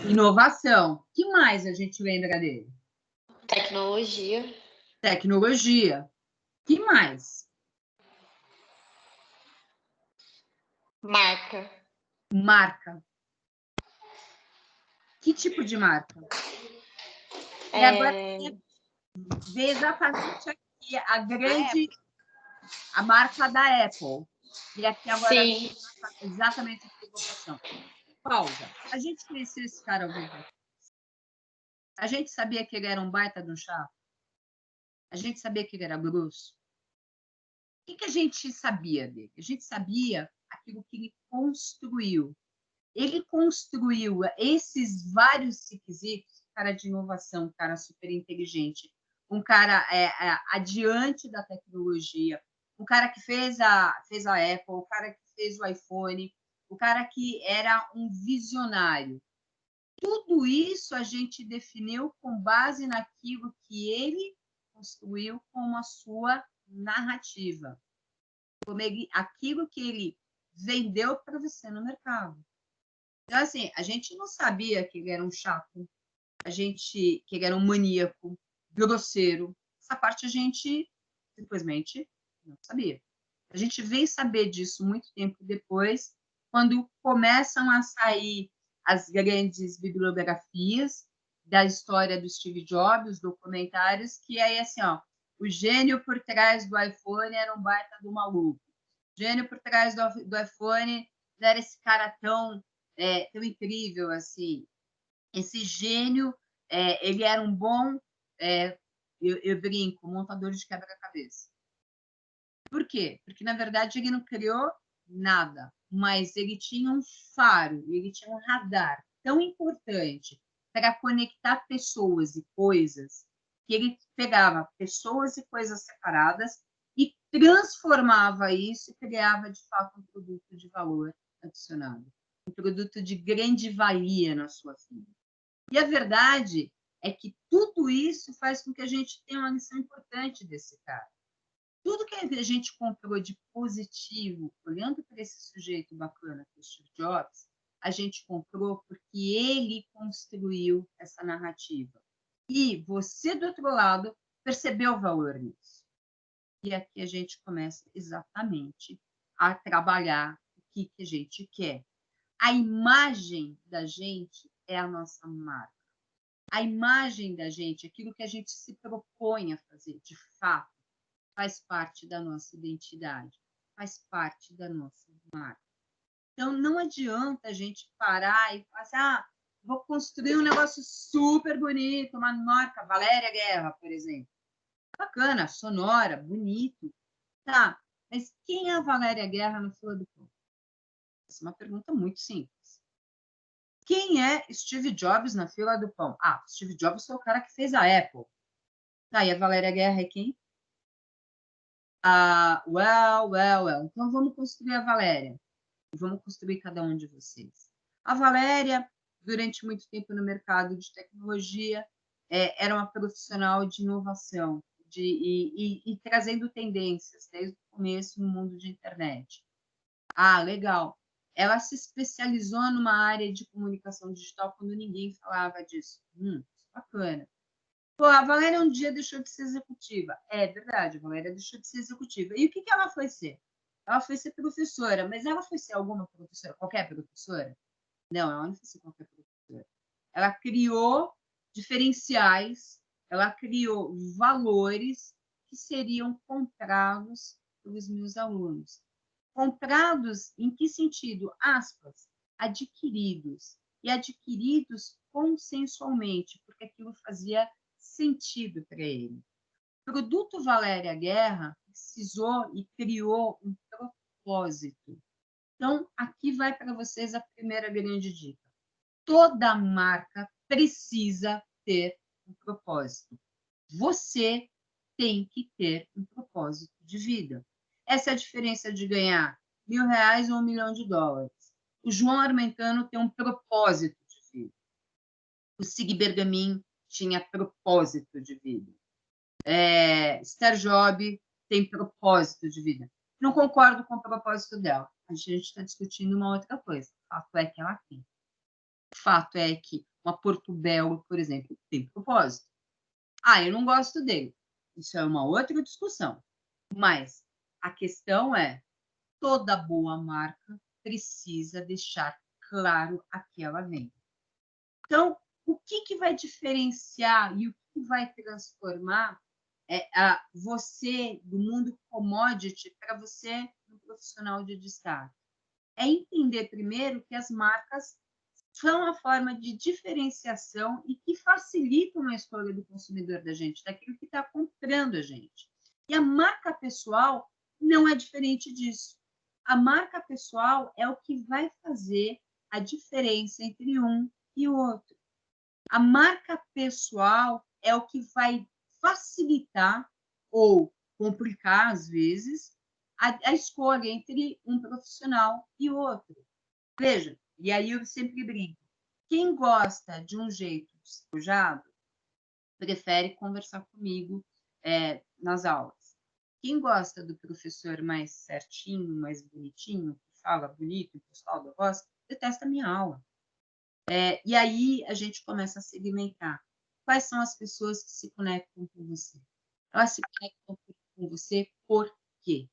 Speaker 1: Inovação. Que mais a gente lembra dele?
Speaker 3: Tecnologia.
Speaker 1: Tecnologia. Que mais?
Speaker 3: Marca.
Speaker 1: Marca. Que tipo de marca? E agora vê exatamente aqui a marca da Apple. E aqui agora
Speaker 3: Sim.
Speaker 1: exatamente a provocação. Pausa. A gente conhecia esse cara algum tempo? A gente sabia que ele era um baita de um chato? A gente sabia que ele era grosso? O que a gente sabia dele? A gente sabia aquilo que ele construiu. Ele construiu esses vários requisitos, cara de inovação, um cara super inteligente, um cara adiante da tecnologia, o cara que fez a Apple, o cara que fez o iPhone, o cara que era um visionário. Tudo isso a gente definiu com base naquilo que ele construiu como a sua narrativa, aquilo que ele vendeu para você no mercado. Então, assim, a gente não sabia que ele era um chato, que ele era um maníaco, grosseiro. Essa parte a gente simplesmente não sabia. A gente vem saber disso muito tempo depois, quando começam a sair as grandes bibliografias da história do Steve Jobs, os documentários, que aí, assim, ó, o gênio por trás do iPhone era um baita do maluco. O gênio por trás do iPhone não era esse cara tão incrível, assim. Esse gênio, ele era um bom, eu brinco, montador de quebra-cabeça. Por quê? Porque, na verdade, ele não criou nada, mas ele tinha um faro, ele tinha um radar tão importante para conectar pessoas e coisas, que ele pegava pessoas e coisas separadas e transformava isso e criava, de fato, um produto de valor adicionado, um produto de grande valia na sua vida. E a verdade é que tudo isso faz com que a gente tenha uma lição importante desse cara. Tudo que a gente comprou de positivo, olhando para esse sujeito bacana, que é o Steve Jobs, a gente comprou porque ele construiu essa narrativa. E você, do outro lado, percebeu o valor nisso. E aqui a gente começa exatamente a trabalhar o que a gente quer. A imagem da gente é a nossa marca. A imagem da gente, aquilo que a gente se propõe a fazer, de fato, faz parte da nossa identidade, faz parte da nossa marca. Então, não adianta a gente parar e falar assim, vou construir um negócio super bonito, uma marca, Valéria Guerra, por exemplo. Bacana, sonora, bonito. Tá, mas quem é a Valéria Guerra no fila do pão? Essa é uma pergunta muito simples. Quem é Steve Jobs na fila do pão? Steve Jobs foi o cara que fez a Apple. Tá, e a Valéria Guerra é quem? Well. Então, vamos construir a Valéria. Vamos construir cada um de vocês. A Valéria, durante muito tempo no mercado de tecnologia, era uma profissional de inovação e trazendo tendências desde o começo no mundo de internet. Legal. Ela se especializou numa área de comunicação digital quando ninguém falava disso. Bacana. A Valéria um dia deixou de ser executiva. É verdade, a Valéria deixou de ser executiva. E o que ela foi ser? Ela foi ser professora, mas ela foi ser alguma professora, qualquer professora? Não, ela não foi ser qualquer professora. Ela criou diferenciais, ela criou valores que seriam comprados pelos meus alunos. Comprados em que sentido? Aspas, adquiridos. E adquiridos consensualmente, porque aquilo fazia sentido para ele. O produto Valéria Guerra precisou e criou um propósito. Então, aqui vai para vocês a primeira grande dica. Toda marca precisa ter um propósito. Você tem que ter um propósito de vida. Essa é a diferença de ganhar R$1.000 ou $1.000.000. O João Armentano tem um propósito de vida. O Sig Bergamin tinha propósito de vida. Esther Job tem propósito de vida. Não concordo com o propósito dela. A gente está discutindo uma outra coisa. O fato é que ela tem. O fato é que uma Porto Belo, por exemplo, tem propósito. Eu não gosto dele. Isso é uma outra discussão. Mas a questão é, toda boa marca precisa deixar claro a que ela vem. Então, o que vai diferenciar e o que vai transformar você do mundo commodity para você um profissional de destaque? É entender primeiro que as marcas são a forma de diferenciação e que facilitam a escolha do consumidor da gente, daquilo que está comprando a gente. E a marca pessoal não é diferente disso. A marca pessoal é o que vai fazer a diferença entre um e o outro. A marca pessoal é o que vai facilitar ou complicar, às vezes, a escolha entre um profissional e outro. Veja, e aí eu sempre brinco, quem gosta de um jeito despojado, prefere conversar comigo nas aulas. Quem gosta do professor mais certinho, mais bonitinho, que fala bonito, impostal da voz, detesta a minha aula. E aí a gente começa a segmentar. Quais são as pessoas que se conectam com você? Elas se conectam com você por quê?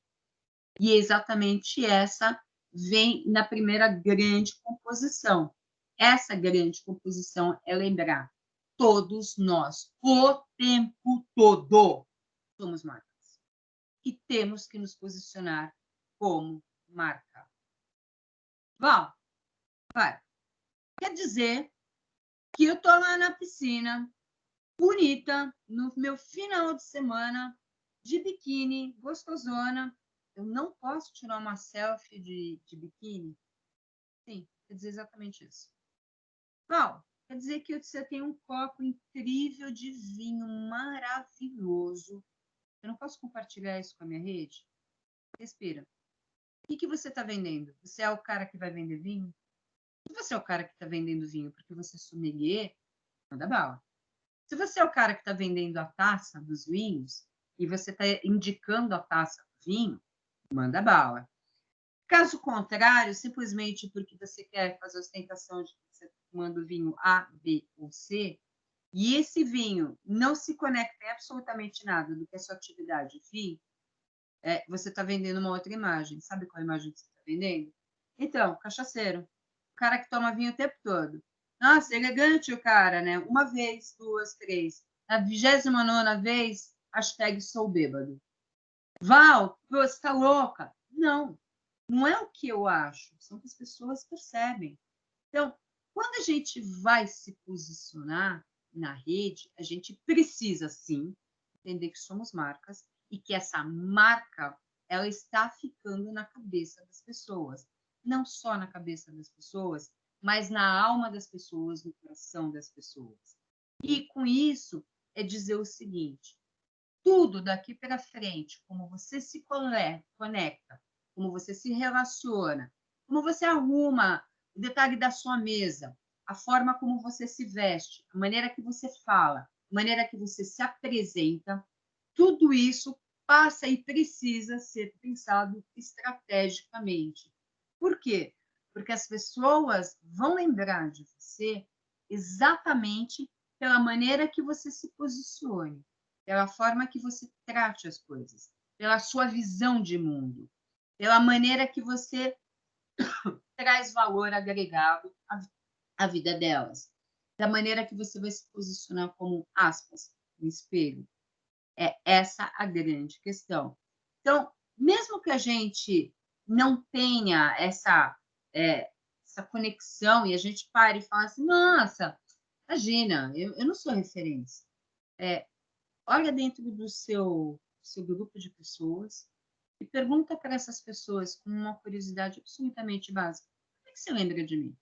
Speaker 1: E exatamente essa vem na primeira grande composição. Essa grande composição é lembrar, todos nós, o tempo todo, somos marcas. E temos que nos posicionar como marca. Bom, vai. Quer dizer que eu estou lá na piscina, bonita, no meu final de semana, de biquíni, gostosona. Eu não posso tirar uma selfie de biquíni? Sim, quer dizer exatamente isso. Bom, quer dizer que você tem um copo incrível de vinho maravilhoso. Eu não posso compartilhar isso com a minha rede? Respira. O que você está vendendo? Você é o cara que vai vender vinho? Se você é o cara que está vendendo vinho porque você é sommelier, manda bala. Se você é o cara que está vendendo a taça dos vinhos e você está indicando a taça do vinho, manda bala. Caso contrário, simplesmente porque você quer fazer a ostentação de que você está tomando vinho A, B ou C, e esse vinho não se conecta em absolutamente nada do que é sua atividade de fim, você está vendendo uma outra imagem. Sabe qual imagem que você está vendendo? Então, cachaceiro. O cara que toma vinho o tempo todo. Nossa, elegante o cara, né? Uma vez, duas, três. Na 29ª vez, hashtag sou bêbado. Val, você está louca? Não, não é o que eu acho. São o que as pessoas percebem. Então, quando a gente vai se posicionar na rede, a gente precisa, sim, entender que somos marcas e que essa marca ela está ficando na cabeça das pessoas. Não só na cabeça das pessoas, mas na alma das pessoas, no coração das pessoas. E com isso é dizer o seguinte, tudo daqui para frente, como você se conecta, como você se relaciona, como você arruma o detalhe da sua mesa, a forma como você se veste, a maneira que você fala, a maneira que você se apresenta, tudo isso passa e precisa ser pensado estrategicamente. Por quê? Porque as pessoas vão lembrar de você exatamente pela maneira que você se posicione, pela forma que você trate as coisas, pela sua visão de mundo, pela maneira que você traz valor agregado à vida delas, da maneira que você vai se posicionar como, aspas, um espelho. É essa a grande questão. Então, mesmo que a gente não tenha essa conexão e a gente pare e fale assim, nossa, imagina, eu não sou referência. Olha dentro do seu grupo de pessoas e pergunta para essas pessoas com uma curiosidade absolutamente básica, como é que você lembra de mim?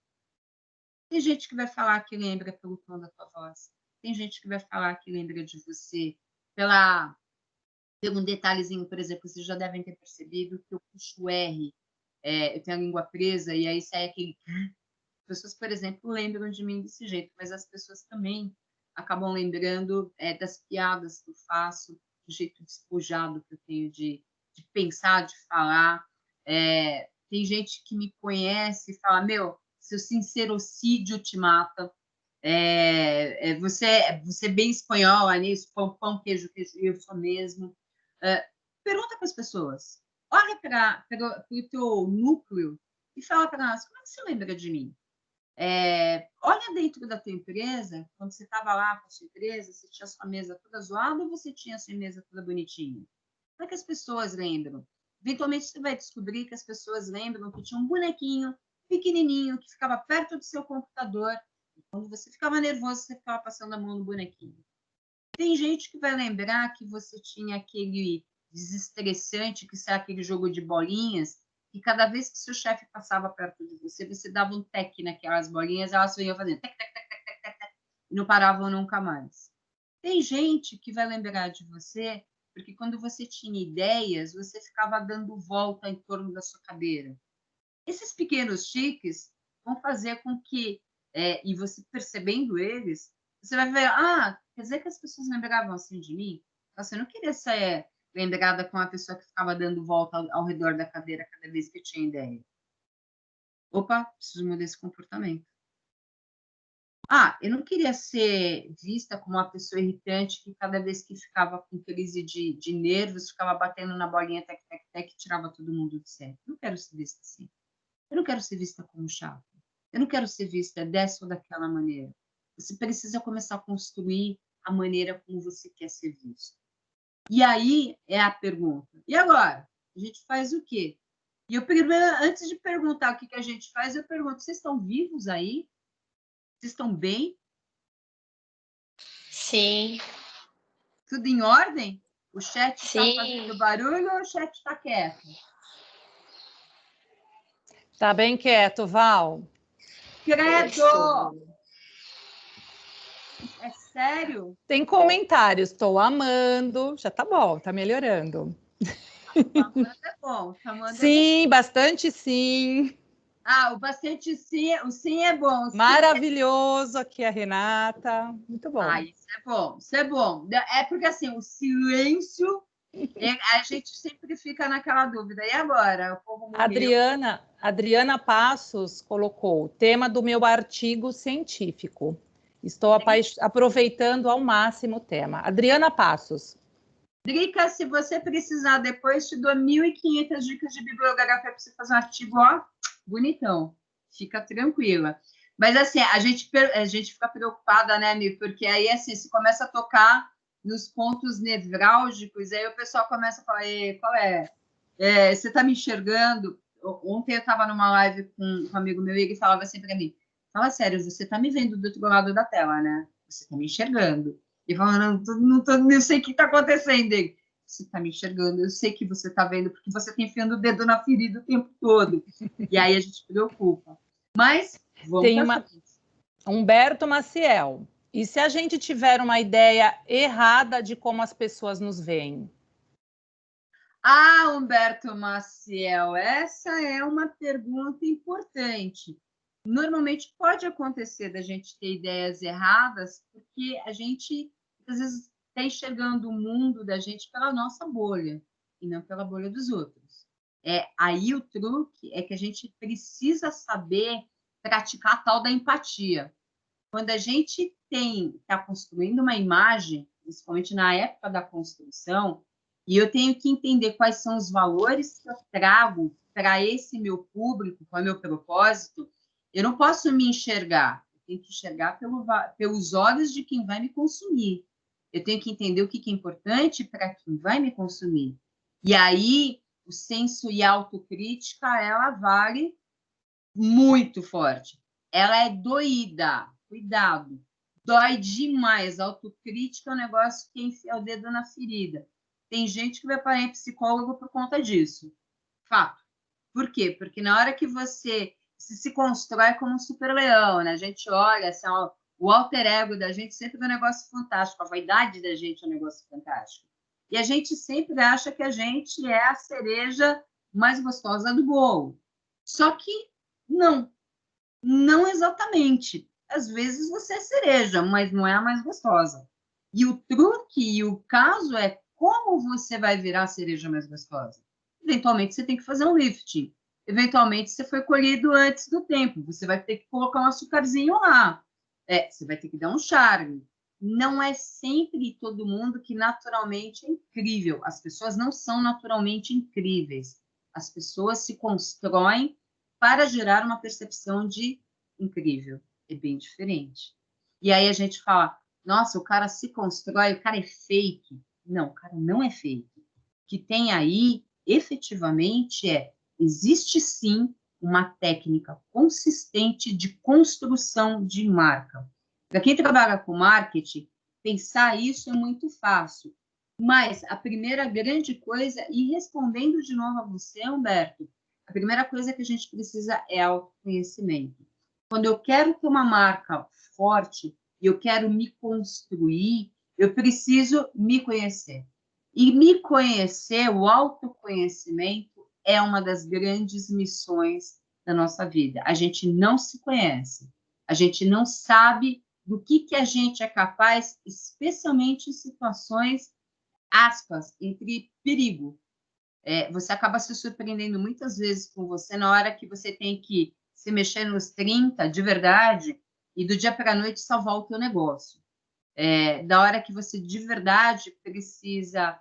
Speaker 1: Tem gente que vai falar que lembra pelo tom da tua voz. Tem gente que vai falar que lembra de você pelo um detalhezinho, por exemplo, vocês já devem ter percebido que eu puxo o R, eu tenho a língua presa e aí sai aquele... As pessoas, por exemplo, lembram de mim desse jeito, mas as pessoas também acabam lembrando das piadas que eu faço, do jeito despojado que eu tenho de pensar, de falar. Tem gente que me conhece e fala, meu, seu sincerocídio te mata. Você é bem espanhola nisso, pão, pão, queijo, queijo, eu sou mesmo. Pergunta para as pessoas, olha para o teu núcleo e fala para elas, como é que você lembra de mim? Olha dentro da tua empresa, quando você estava lá com a sua empresa, você tinha a sua mesa toda zoada ou você tinha a sua mesa toda bonitinha? Como é que as pessoas lembram? Eventualmente você vai descobrir que as pessoas lembram que tinha um bonequinho pequenininho que ficava perto do seu computador. E quando você ficava nervoso, você ficava passando a mão no bonequinho. Tem gente que vai lembrar que você tinha aquele desestressante, que sai aquele jogo de bolinhas, que cada vez que seu chefe passava perto de você, você dava um tec naquelas bolinhas, elas vinham fazendo tec, tec, tec, tec, tec, tec, tec, e não paravam nunca mais. Tem gente que vai lembrar de você porque quando você tinha ideias, você ficava dando volta em torno da sua cadeira. Esses pequenos tiques vão fazer com que, e você percebendo eles, você vai ver, quer dizer que as pessoas lembravam assim de mim? Você não queria ser lembrada com a pessoa que ficava dando volta ao redor da cadeira cada vez que tinha ideia. Opa, preciso mudar esse comportamento. Eu não queria ser vista como uma pessoa irritante que cada vez que ficava com crise de nervos, ficava batendo na bolinha tec, tec, tec, e tirava todo mundo de sério. Eu não quero ser vista assim. Eu não quero ser vista como chata. Eu não quero ser vista dessa ou daquela maneira. Você precisa começar a construir a maneira como você quer ser visto. E aí é a pergunta. E agora? A gente faz o quê? E eu primeiro, antes de perguntar o que a gente faz, eu pergunto: vocês estão vivos aí? Vocês estão bem?
Speaker 4: Sim.
Speaker 1: Tudo em ordem? O chat está
Speaker 4: Sim.
Speaker 1: fazendo barulho ou o chat está quieto?
Speaker 2: Tá bem quieto, Val.
Speaker 1: Credo! É sério?
Speaker 2: Tem comentários, estou amando. Já tá bom, tá melhorando.
Speaker 1: Amanda é bom. Amanda
Speaker 2: Sim, bastante sim.
Speaker 1: o bastante sim, o sim é bom.
Speaker 2: Maravilhoso aqui a Renata. Muito bom.
Speaker 1: Isso é bom, isso é bom. É porque assim, o silêncio, a gente sempre fica naquela dúvida. E agora? O povo morreu.
Speaker 2: Adriana Passos colocou o tema do meu artigo científico. Estou aproveitando ao máximo o tema. Adriana Passos.
Speaker 1: Drica, se você precisar depois, te dou 1.500 dicas de bibliografia para você fazer um artigo, bonitão. Fica tranquila. Mas, assim, a gente fica preocupada, né, Mi? Porque aí, assim, se começa a tocar nos pontos nevrálgicos, aí o pessoal começa a falar: qual é? Você está me enxergando? Ontem eu estava numa live com um amigo meu e ele falava assim para mim: fala sério, você está me vendo do outro lado da tela, né? Você está me enxergando. E falando: não sei o que está acontecendo. Ele: você está me enxergando, eu sei que você está vendo, porque você está enfiando o dedo na ferida o tempo todo. E aí a gente preocupa. Mas vamos para frente.
Speaker 2: Humberto Maciel. E se a gente tiver uma ideia errada de como as pessoas nos veem?
Speaker 1: Humberto Maciel, essa é uma pergunta importante. Normalmente pode acontecer da gente ter ideias erradas, porque a gente, às vezes, está enxergando o mundo da gente pela nossa bolha, e não pela bolha dos outros. Aí o truque é que a gente precisa saber praticar a tal da empatia. Quando a gente está construindo uma imagem, principalmente na época da construção, e eu tenho que entender quais são os valores que eu trago para esse meu público, qual é o meu propósito, eu não posso me enxergar, eu tenho que enxergar pelos olhos de quem vai me consumir. Eu tenho que entender o que é importante para quem vai me consumir. E aí, o senso e a autocrítica, ela vale muito forte. Ela é doída, cuidado. Dói demais. A autocrítica é um negócio que enfia o dedo na ferida. Tem gente que vai para em psicólogo por conta disso. Fato. Por quê? Porque na hora que você se constrói como um super-leão, né? A gente olha, assim, o alter ego da gente sempre é um negócio fantástico, a vaidade da gente é um negócio fantástico. E a gente sempre acha que a gente é a cereja mais gostosa do bolo. Só que não exatamente. Às vezes você é cereja, mas não é a mais gostosa. E o truque e o caso é como você vai virar a cereja mais gostosa. Eventualmente você tem que fazer um lifting. Eventualmente você foi colhido antes do tempo. Você vai ter que colocar um açucarzinho lá. Você vai ter que dar um charme. Não é sempre todo mundo que naturalmente é incrível. As pessoas não são naturalmente incríveis. As pessoas se constroem para gerar uma percepção de incrível. É bem diferente. E aí a gente fala: nossa, o cara se constrói, o cara é fake. Não, o cara não é fake. O que tem aí, efetivamente, existe sim uma técnica consistente de construção de marca. Para quem trabalha com marketing, pensar isso é muito fácil. Mas a primeira grande coisa, e respondendo de novo a você, Humberto, a primeira coisa que a gente precisa é autoconhecimento. Quando eu quero ter uma marca forte e eu quero me construir, eu preciso me conhecer. E me conhecer, o autoconhecimento, é uma das grandes missões da nossa vida. A gente não se conhece, a gente não sabe do que a gente é capaz, especialmente em situações, aspas, entre perigo. Você acaba se surpreendendo muitas vezes com você na hora que você tem que se mexer nos 30, de verdade, e do dia para a noite salvar o teu negócio. Da hora que você, de verdade, precisa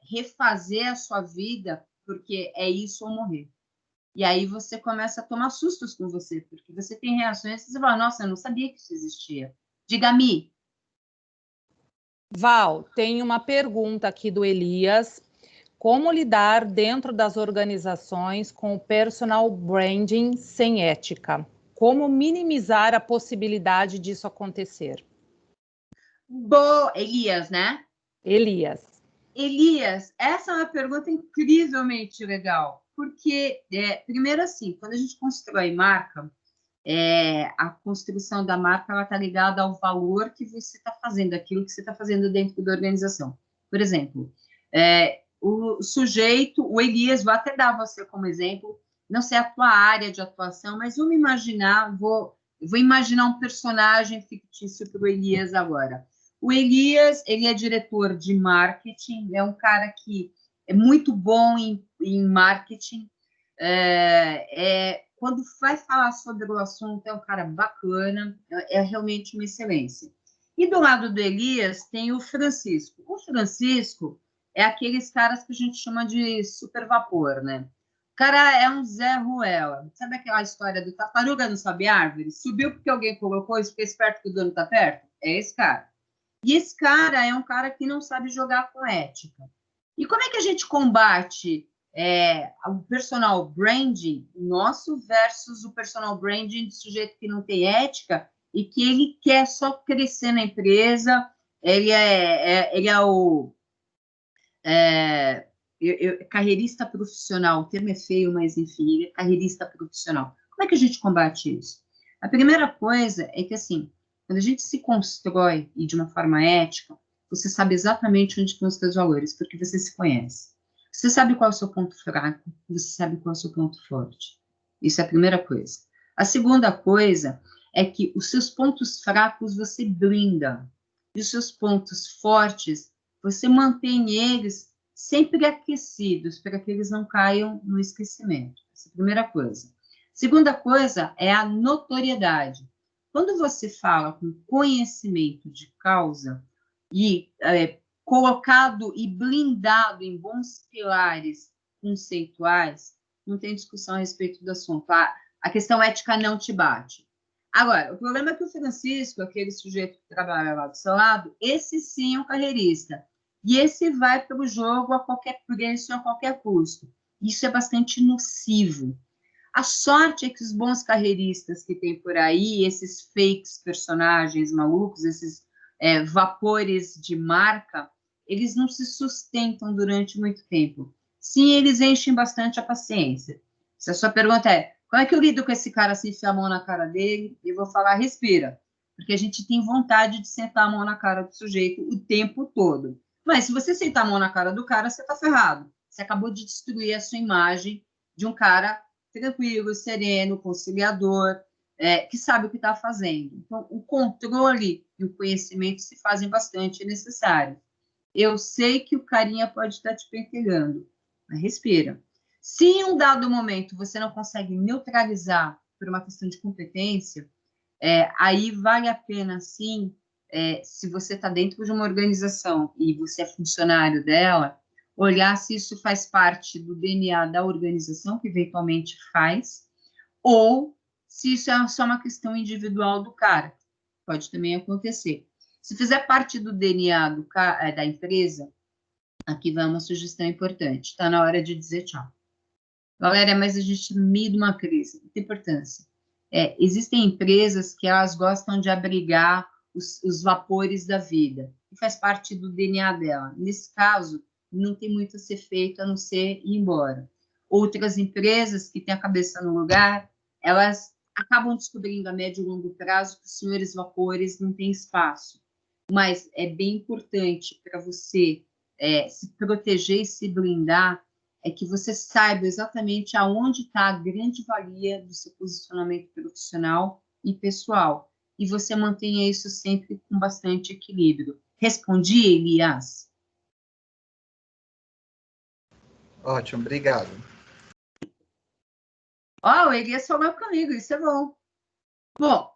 Speaker 1: refazer a sua vida, porque é isso ou morrer. E aí você começa a tomar sustos com você, porque você tem reações que você fala, nossa, eu não sabia que isso existia. Diga-me.
Speaker 2: Val, tem uma pergunta aqui do Elias. Como lidar dentro das organizações com o personal branding sem ética? Como minimizar a possibilidade disso acontecer?
Speaker 1: Boa, Elias, né?
Speaker 2: Elias,
Speaker 1: essa é uma pergunta incrivelmente legal, porque, primeiro assim, quando a gente constrói marca, a construção da marca ela está ligada ao valor que você está fazendo, aquilo que você está fazendo dentro da organização. Por exemplo, o sujeito, o Elias, vou até dar você como exemplo, não sei a tua área de atuação, mas vamos imaginar, vou imaginar um personagem fictício para o Elias agora. O Elias, ele é diretor de marketing, é um cara que é muito bom em marketing, quando vai falar sobre o assunto, é um cara bacana, é realmente uma excelência. E do lado do Elias tem o Francisco. O Francisco é aqueles caras que a gente chama de super vapor, né? O cara é um Zé Ruela. Sabe aquela história do tartaruga não sobe árvore? Subiu porque alguém colocou e ficou esperto que o dono tá perto? É esse cara. E esse cara é um cara que não sabe jogar com ética. E como é que a gente combate o personal branding nosso versus o personal branding do sujeito que não tem ética e que ele quer só crescer na empresa, ele é o carreirista profissional, o termo é feio, mas enfim, ele é carreirista profissional. Como é que a gente combate isso? A primeira coisa é que, assim, quando a gente se constrói e de uma forma ética, você sabe exatamente onde estão os seus valores, porque você se conhece. Você sabe qual é o seu ponto fraco, você sabe qual é o seu ponto forte. Isso é a primeira coisa. A segunda coisa é que os seus pontos fracos você blinda, e os seus pontos fortes você mantém eles sempre aquecidos, para que eles não caiam no esquecimento. Essa é a primeira coisa. Segunda coisa é a notoriedade. Quando você fala com conhecimento de causa e colocado e blindado em bons pilares conceituais, não tem discussão a respeito do assunto. A questão ética não te bate. Agora, o problema é que o Francisco, aquele sujeito que trabalha lá do seu lado, esse sim é um carreirista. E esse vai para o jogo a qualquer preço, a qualquer custo. Isso é bastante nocivo. A sorte é que os bons carreiristas que tem por aí, esses fakes personagens malucos, esses vapores de marca, eles não se sustentam durante muito tempo. Sim, eles enchem bastante a paciência. Se a sua pergunta é, como é que eu lido com esse cara se enfiar a mão na cara dele? Eu vou falar, respira. Porque a gente tem vontade de sentar a mão na cara do sujeito o tempo todo. Mas se você sentar a mão na cara do cara, você está ferrado. Você acabou de destruir a sua imagem de um cara tranquilo, sereno, conciliador, que sabe o que está fazendo. Então, o controle e o conhecimento se fazem bastante necessários. Eu sei que o carinha pode estar te pentelhando, mas respira. Se em um dado momento você não consegue neutralizar por uma questão de competência, aí vale a pena, sim, se você está dentro de uma organização e você é funcionário dela, olhar se isso faz parte do DNA da organização, que eventualmente faz, ou se isso é só uma questão individual do cara. Pode também acontecer. Se fizer parte do DNA da empresa, aqui vai uma sugestão importante. Está na hora de dizer tchau. Galera, mas a gente no meio de uma crise, não tem importância. Existem empresas que elas gostam de abrigar os vapores da vida, que faz parte do DNA dela. Nesse caso, não tem muito a ser feito a não ser ir embora. outras empresas que têm a cabeça no lugar, elas acabam descobrindo a médio e longo prazo que os senhores vapores não têm espaço. Mas é bem importante para você se proteger e se blindar, é que você saiba exatamente aonde está a grande valia do seu posicionamento profissional e pessoal. E você mantenha isso sempre com bastante equilíbrio. Respondi, Elias?
Speaker 5: Ótimo, obrigado.
Speaker 1: Ó, o Elias falou comigo, isso é bom. Bom, o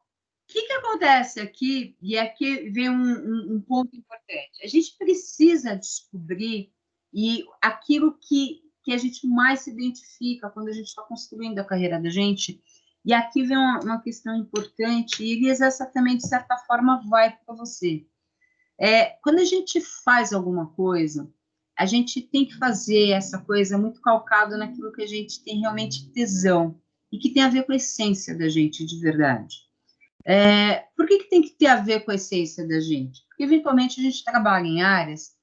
Speaker 1: que acontece aqui, e aqui vem um ponto importante. A gente precisa descobrir aquilo que a gente mais se identifica quando a gente está construindo a carreira da gente. E aqui vem uma questão importante, e Elias, essa também, de certa forma, vai para você. Quando a gente faz alguma coisa, a gente tem que fazer essa coisa muito calcada naquilo que a gente tem realmente tesão, e que tem a ver com a essência da gente, de verdade. Por que tem que ter a ver com a essência da gente? Porque, eventualmente, a gente trabalha em áreas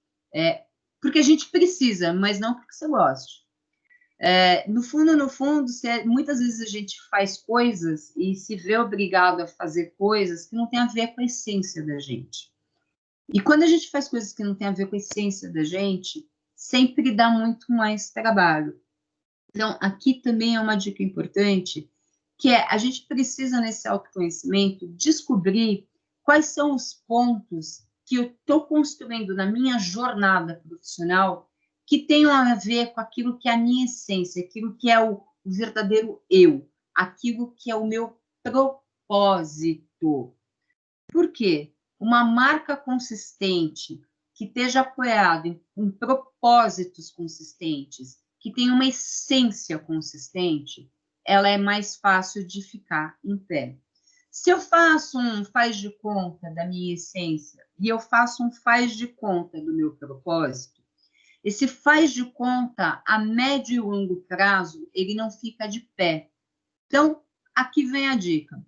Speaker 1: porque a gente precisa, mas não porque você goste. No fundo, muitas vezes a gente faz coisas e se vê obrigado a fazer coisas que não tem a ver com a essência da gente. E quando a gente faz coisas que não tem a ver com a essência da gente, sempre dá muito mais trabalho. Então, aqui também é uma dica importante, que a gente precisa, nesse autoconhecimento, descobrir quais são os pontos que eu estou construindo na minha jornada profissional que tenham a ver com aquilo que é a minha essência, aquilo que é o verdadeiro eu, aquilo que é o meu propósito. Por quê? Uma marca consistente, que esteja apoiada em propósitos consistentes, que tenha uma essência consistente, ela é mais fácil de ficar em pé. Se eu faço um faz de conta da minha essência e eu faço um faz de conta do meu propósito, esse faz de conta a médio e longo prazo, ele não fica de pé. Então, aqui vem a dica. O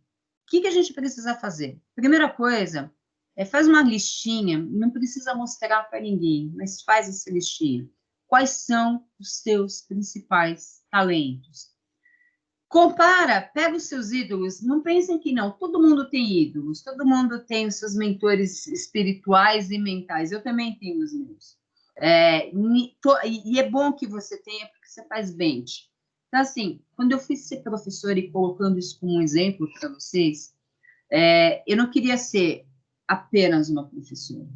Speaker 1: que a gente precisa fazer? Primeira coisa, faz uma listinha, não precisa mostrar para ninguém, mas faz essa listinha. Quais são os seus principais talentos? Compara, pega os seus ídolos, não pensem que não, todo mundo tem ídolos, todo mundo tem os seus mentores espirituais e mentais, eu também tenho os meus. E é bom que você tenha, porque você faz bem. Então, assim, quando eu fui ser professora e colocando isso como um exemplo para vocês, eu não queria ser apenas uma professora.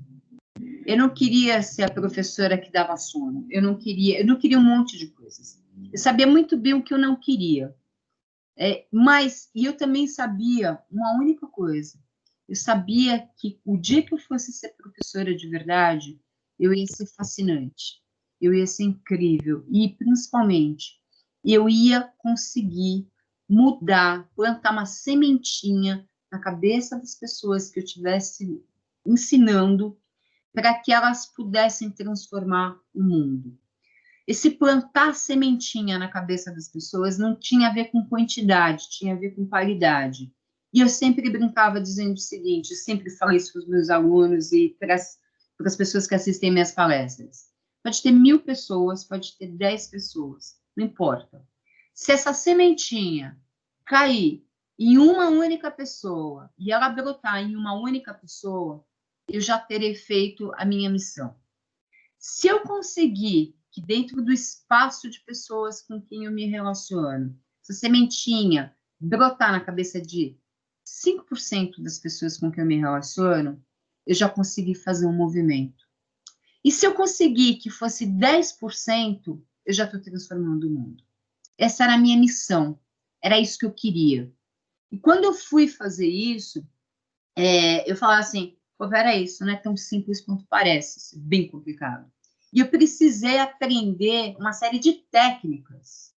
Speaker 1: Eu não queria ser a professora que dava sono. Eu não queria um monte de coisas. Eu sabia muito bem o que eu não queria. Mas eu também sabia uma única coisa. Eu sabia que o dia que eu fosse ser professora de verdade, eu ia ser fascinante, eu ia ser incrível e, principalmente, eu ia conseguir mudar, plantar uma sementinha na cabeça das pessoas que eu estivesse ensinando para que elas pudessem transformar o mundo. Esse plantar sementinha na cabeça das pessoas não tinha a ver com quantidade, tinha a ver com qualidade. E eu sempre brincava dizendo o seguinte, eu sempre falei isso para os meus alunos e para as pessoas que assistem minhas palestras. Pode ter 1000 pessoas, pode ter 10 pessoas, não importa. Se essa sementinha cair em uma única pessoa e ela brotar em uma única pessoa, eu já terei feito a minha missão. Se eu conseguir que dentro do espaço de pessoas com quem eu me relaciono, essa sementinha brotar na cabeça de 5% das pessoas com quem eu me relaciono, eu já consegui fazer um movimento. E se eu conseguir que fosse 10%, eu já estou transformando o mundo. Essa era a minha missão, era isso que eu queria. E quando eu fui fazer isso, eu falava assim, pô, peraí, isso não é tão simples quanto parece, isso é bem complicado. E eu precisei aprender uma série de técnicas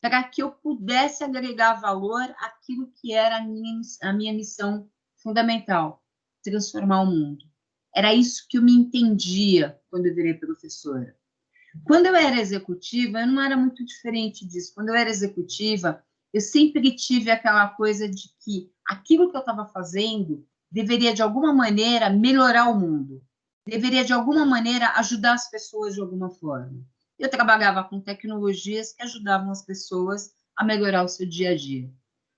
Speaker 1: para que eu pudesse agregar valor àquilo que era a minha missão fundamental, transformar o mundo. Era isso que eu me entendia quando eu virei professora. Quando eu era executiva, eu não era muito diferente disso. Quando eu era executiva, eu sempre tive aquela coisa de que aquilo que eu estava fazendo deveria, de alguma maneira, melhorar o mundo. Deveria, de alguma maneira, ajudar as pessoas de alguma forma. Eu trabalhava com tecnologias que ajudavam as pessoas a melhorar o seu dia a dia.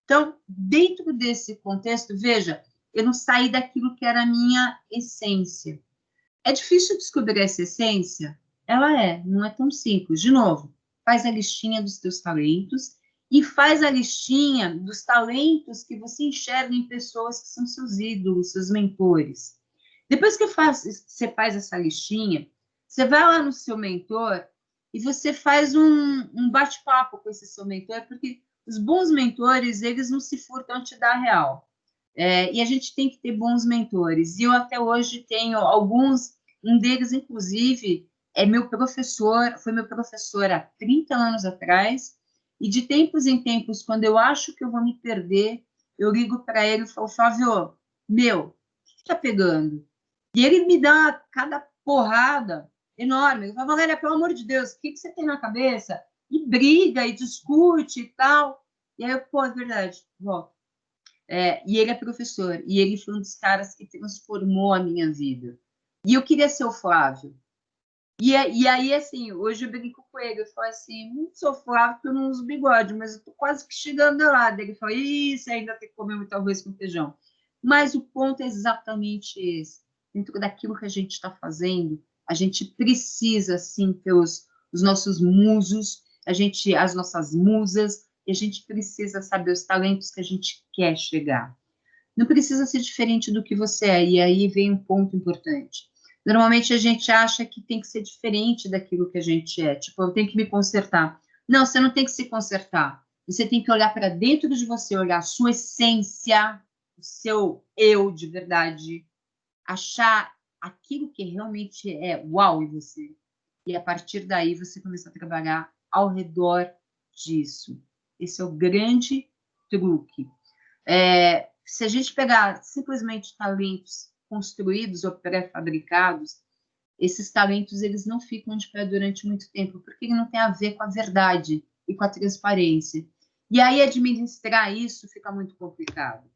Speaker 1: Então, dentro desse contexto, veja, eu não saí daquilo que era a minha essência. É difícil descobrir essa essência? Ela é, não é tão simples. De novo, faz a listinha dos teus talentos e faz a listinha dos talentos que você enxerga em pessoas que são seus ídolos, seus mentores. Depois que você faz essa listinha, você vai lá no seu mentor e você faz um bate-papo com esse seu mentor, porque os bons mentores, eles não se furtam a te dar a real. E a gente tem que ter bons mentores. E eu até hoje tenho alguns, um deles, inclusive, é meu professor, foi meu professor há 30 anos atrás, e de tempos em tempos, quando eu acho que eu vou me perder, eu ligo para ele e falo, Flávio, meu, o que está pegando? E ele me dá cada porrada enorme. Ele fala, Valéria, pelo amor de Deus, o que você tem na cabeça? E briga, e discute e tal. E aí eu, pô, é verdade, volto. E ele é professor, e ele foi um dos caras que transformou a minha vida. E eu queria ser o Flávio. E aí, assim, hoje eu brinco com ele, eu falo assim, não sou Flávio porque eu não uso bigode, mas eu tô quase que chegando lá. Ele fala, isso, ainda tem que comer muito arroz com feijão. Mas o ponto é exatamente esse. Dentro daquilo que a gente está fazendo, a gente precisa, sim, ter os nossos musos, as nossas musas, e a gente precisa saber os talentos que a gente quer chegar. Não precisa ser diferente do que você é, e aí vem um ponto importante. Normalmente a gente acha que tem que ser diferente daquilo que a gente é, tipo, eu tenho que me consertar. Não, você não tem que se consertar. Você tem que olhar para dentro de você, olhar a sua essência, o seu eu de verdade, achar aquilo que realmente é uau em você. E a partir daí você começa a trabalhar ao redor disso. Esse é o grande truque. Se a gente pegar simplesmente talentos construídos ou pré-fabricados, esses talentos eles não ficam de pé durante muito tempo, porque ele não tem a ver com a verdade e com a transparência. E aí administrar isso fica muito complicado.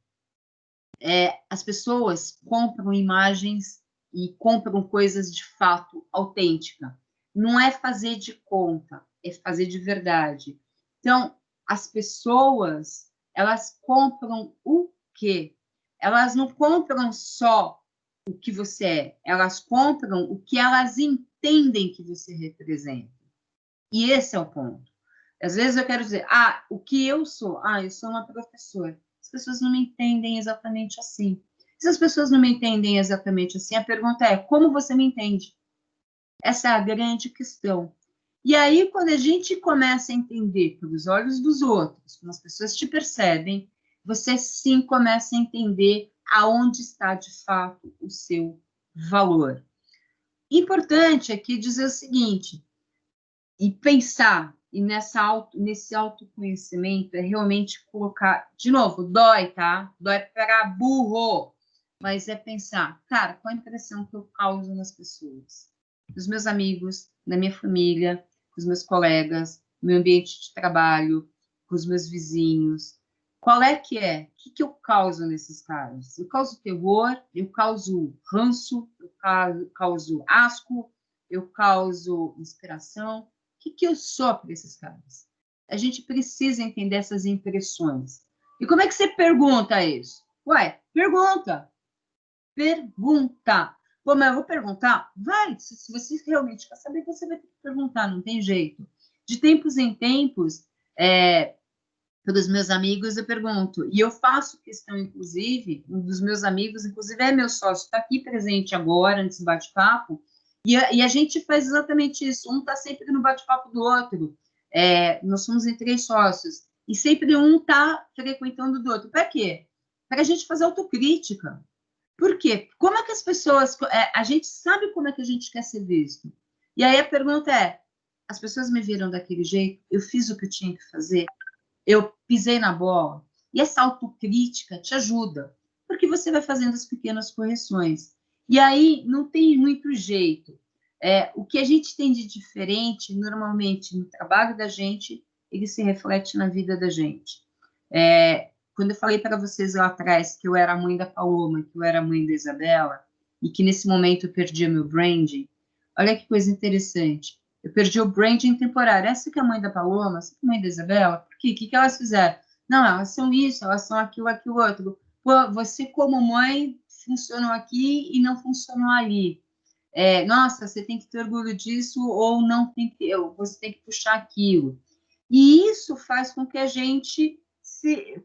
Speaker 1: As pessoas compram imagens e compram coisas de fato autêntica. Não é fazer de conta, é fazer de verdade. Então, as pessoas, elas compram o quê? Elas não compram só o que você é, elas compram o que elas entendem que você representa. E esse é o ponto. Às vezes eu quero dizer, o que eu sou? Eu sou uma professora. As pessoas não me entendem exatamente assim. Se as pessoas não me entendem exatamente assim, a pergunta é, como você me entende? Essa é a grande questão. E aí, quando a gente começa a entender pelos olhos dos outros, quando as pessoas te percebem, você sim começa a entender aonde está, de fato, o seu valor. Importante aqui dizer o seguinte, e pensar, e nesse autoconhecimento, é realmente colocar, de novo, dói, tá? Dói para burro, mas é pensar, cara, qual a impressão que eu causo nas pessoas? Dos meus amigos, da minha família, dos meus colegas, no meu ambiente de trabalho, com os meus vizinhos. Qual é? O que eu causo nesses caras? Eu causo terror, eu causo ranço, eu causo asco, eu causo inspiração. O que eu sou para esses caras? A gente precisa entender essas impressões. E como é que você pergunta isso? Pergunta. Pergunta. Pô, mas eu vou perguntar? Vai, se você realmente quer saber, você vai ter que perguntar, não tem jeito. De tempos em tempos, pelos meus amigos, eu pergunto. E eu faço questão, inclusive, um dos meus amigos, inclusive é meu sócio, está aqui presente agora, nesse bate-papo, e a gente faz exatamente isso. Um está sempre no bate-papo do outro. Nós somos em 3 sócios. E sempre um está frequentando do outro. Para quê? Para a gente fazer autocrítica. Por quê? Como é que as pessoas... a gente sabe como é que a gente quer ser visto. E aí a pergunta é, as pessoas me viram daquele jeito? Eu fiz o que eu tinha que fazer? Eu pisei na bola? E essa autocrítica te ajuda, porque você vai fazendo as pequenas correções. E aí não tem muito jeito. O que a gente tem de diferente, normalmente, no trabalho da gente, ele se reflete na vida da gente. Quando eu falei para vocês lá atrás que eu era a mãe da Paloma, que eu era a mãe da Isabela, e que nesse momento eu perdi meu branding, olha que coisa interessante. Eu perdi o branding temporário. Essa que é a mãe da Paloma, essa que é a mãe da Isabela. Por quê? O que elas fizeram? Não, elas são isso, elas são aquilo, aquilo, outro. Pô, você como mãe funcionou aqui e não funcionou ali. Nossa, você tem que ter orgulho disso ou não tem que, você tem que puxar aquilo. E isso faz com que a gente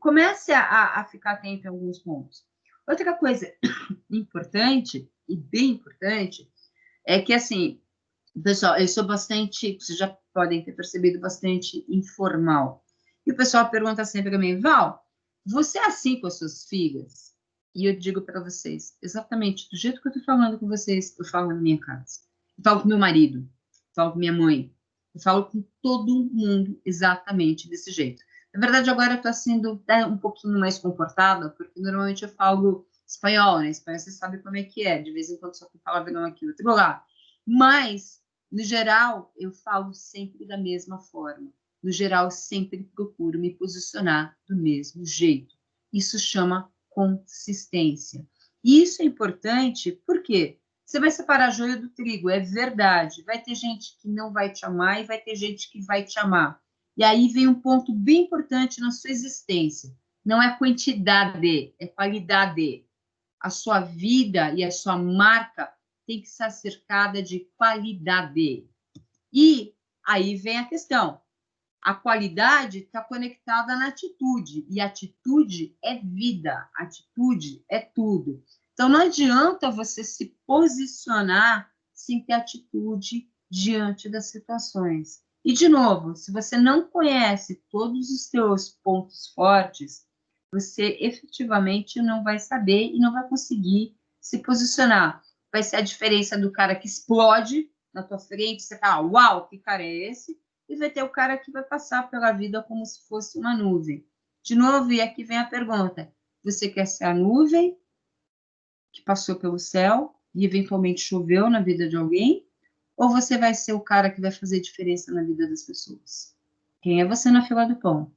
Speaker 1: comece a ficar atento em alguns pontos. Outra coisa importante, e bem importante, é que, assim, pessoal, eu sou bastante, vocês já podem ter percebido, bastante informal. E o pessoal pergunta sempre para mim, Val, você é assim com as suas filhas? E eu digo para vocês, exatamente do jeito que eu estou falando com vocês, eu falo na minha casa. Eu falo com meu marido, eu falo com minha mãe, eu falo com todo mundo exatamente desse jeito. Na verdade, agora eu estou sendo um pouquinho mais comportada, porque normalmente eu falo espanhol, né? Espanhol você sabe como é que é, de vez em quando só tem palavrão aqui, outro lá. Mas, no geral, eu falo sempre da mesma forma. No geral, sempre procuro me posicionar do mesmo jeito. Isso chama consistência. E isso é importante porque você vai separar joio do trigo, é verdade. Vai ter gente que não vai te amar e vai ter gente que vai te amar. E aí vem um ponto bem importante na sua existência. Não é quantidade, é qualidade. A sua vida e a sua marca tem que estar cercada de qualidade. E aí vem a questão. A qualidade está conectada na atitude, e atitude é vida, atitude é tudo. Então, não adianta você se posicionar sem ter atitude diante das situações. E, de novo, se você não conhece todos os seus pontos fortes, você efetivamente não vai saber e não vai conseguir se posicionar. Vai ser a diferença do cara que explode na tua frente, você fala, uau, que cara é esse? E vai ter o cara que vai passar pela vida como se fosse uma nuvem. De novo, e aqui vem a pergunta, você quer ser a nuvem que passou pelo céu e eventualmente choveu na vida de alguém? Ou você vai ser o cara que vai fazer diferença na vida das pessoas? Quem é você na fila do pão?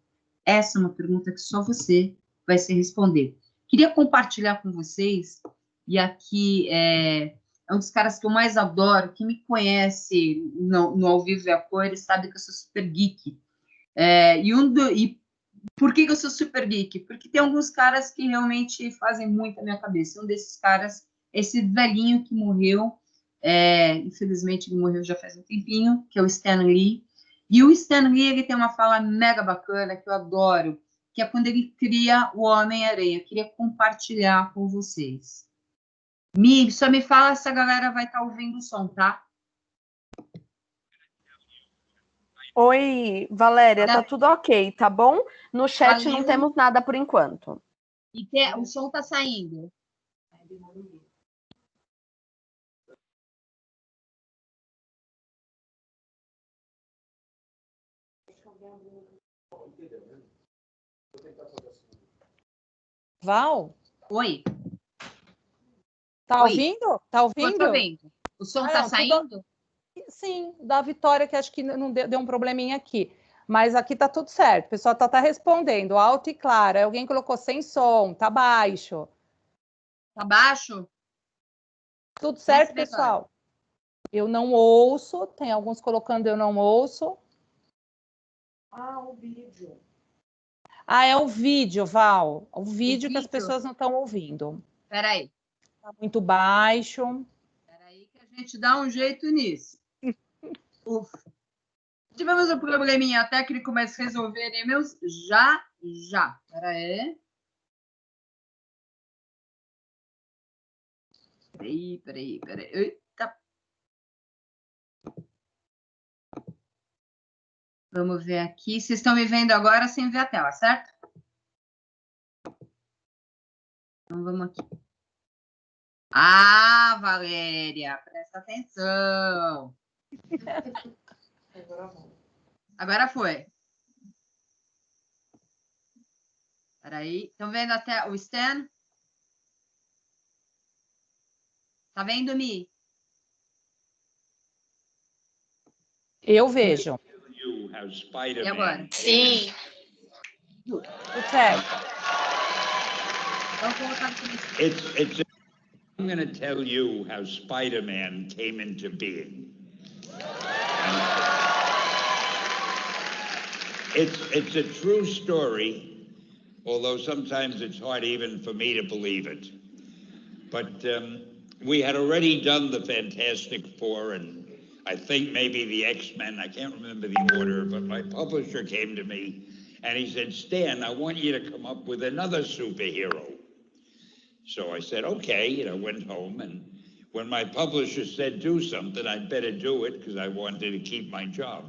Speaker 1: Essa é uma pergunta que só você vai se responder. Queria compartilhar com vocês, e aqui é um dos caras que eu mais adoro, quem me conhece no Ao Vivo e a Cores sabe que eu sou super geek. E por que eu sou super geek? Porque tem alguns caras que realmente fazem muito a minha cabeça. Um desses caras é esse velhinho que morreu, infelizmente ele morreu já faz um tempinho, que é o Stan Lee. E o Stan Lee, ele tem uma fala mega bacana que eu adoro, que é quando ele cria o Homem-Aranha. Eu queria compartilhar com vocês. Só me fala se a galera vai estar ouvindo o som, tá?
Speaker 6: Oi, Valéria, tá tudo ok, tá bom? No chat
Speaker 1: Valeu.
Speaker 6: não temos nada por enquanto.
Speaker 1: E o som tá saindo.
Speaker 2: Val?
Speaker 1: Oi.
Speaker 2: Tá
Speaker 1: Oi.
Speaker 2: ouvindo? Tá ouvindo?
Speaker 1: Tô vendo. O som tá saindo?
Speaker 2: Sim, da Vitória, que acho que não deu um probleminha aqui. Mas aqui tá tudo certo. O pessoal tá respondendo, alto e claro. Aí alguém colocou sem som, tá baixo.
Speaker 1: Tá baixo?
Speaker 2: Tudo certo, pessoal? Eu não ouço. Tem alguns colocando eu não ouço.
Speaker 6: O vídeo.
Speaker 2: É o vídeo, Val. O vídeo que as pessoas não estão ouvindo.
Speaker 1: Peraí.
Speaker 2: Tá muito baixo.
Speaker 1: Peraí que a gente dá um jeito nisso. Ufa. Tivemos um probleminha técnico, mas resolveremos já. Peraí. Peraí. Eita. Vamos ver aqui. Vocês estão me vendo agora sem ver a tela, certo? Então, vamos aqui. Valéria, presta atenção. Agora foi. Peraí. Estão vendo até o Stan? Tá vendo, Mi?
Speaker 2: Eu vejo.
Speaker 1: E agora?
Speaker 3: Sim.
Speaker 2: Tudo certo.
Speaker 1: Vamos colocar aqui.
Speaker 7: I'm going to tell you how Spider-Man came into being. And It's a true story, although sometimes it's hard even for me to believe it. But we had already done the Fantastic Four and I think maybe the X-Men, I can't remember the order, but my publisher came to me and he said, Stan, I want you to come up with another superhero. So I said, okay, went home, and when my publisher said do something, I'd better do it because I wanted to keep my job.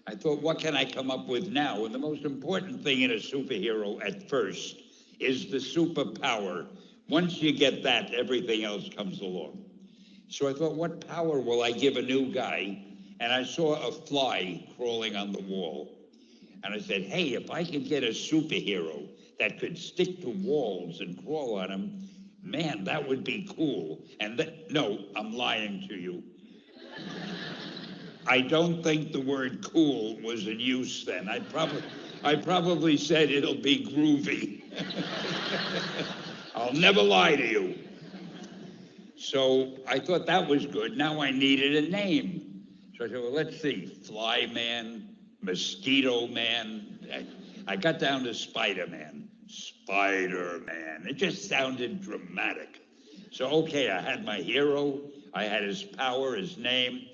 Speaker 7: I thought, what can I come up with now? And the most important thing in a superhero at first is the superpower. Once you get that, everything else comes along. So I thought, what power will I give a new guy? And I saw a fly crawling on the wall. And I said, hey, if I could get a superhero that could stick to walls and crawl on them, man, that would be cool. And no, I'm lying to you. I don't think the word cool was in use then. I probably said it'll be groovy. I'll never lie to you. So I thought that was good. Now I needed a name. So I said, well, let's see, Fly Man, Mosquito Man. I got down to Spider-Man. Spider-Man. It just sounded dramatic. So, okay, I had my hero. I had his power, his name.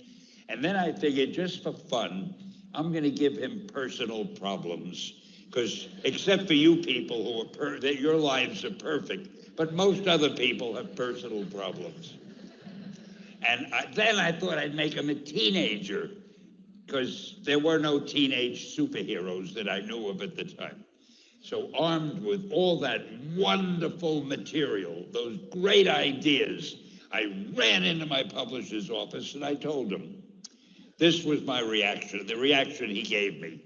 Speaker 7: And then I figured, just for fun, I'm going to give him personal problems. Because except for you people who that your lives are perfect, but most other people have personal problems. And then I thought I'd make him a teenager, because there were no teenage superheroes that I knew of at the time. So armed with all that wonderful material, those great ideas, I ran into my publisher's office and I told him. This was my reaction, the reaction he gave me.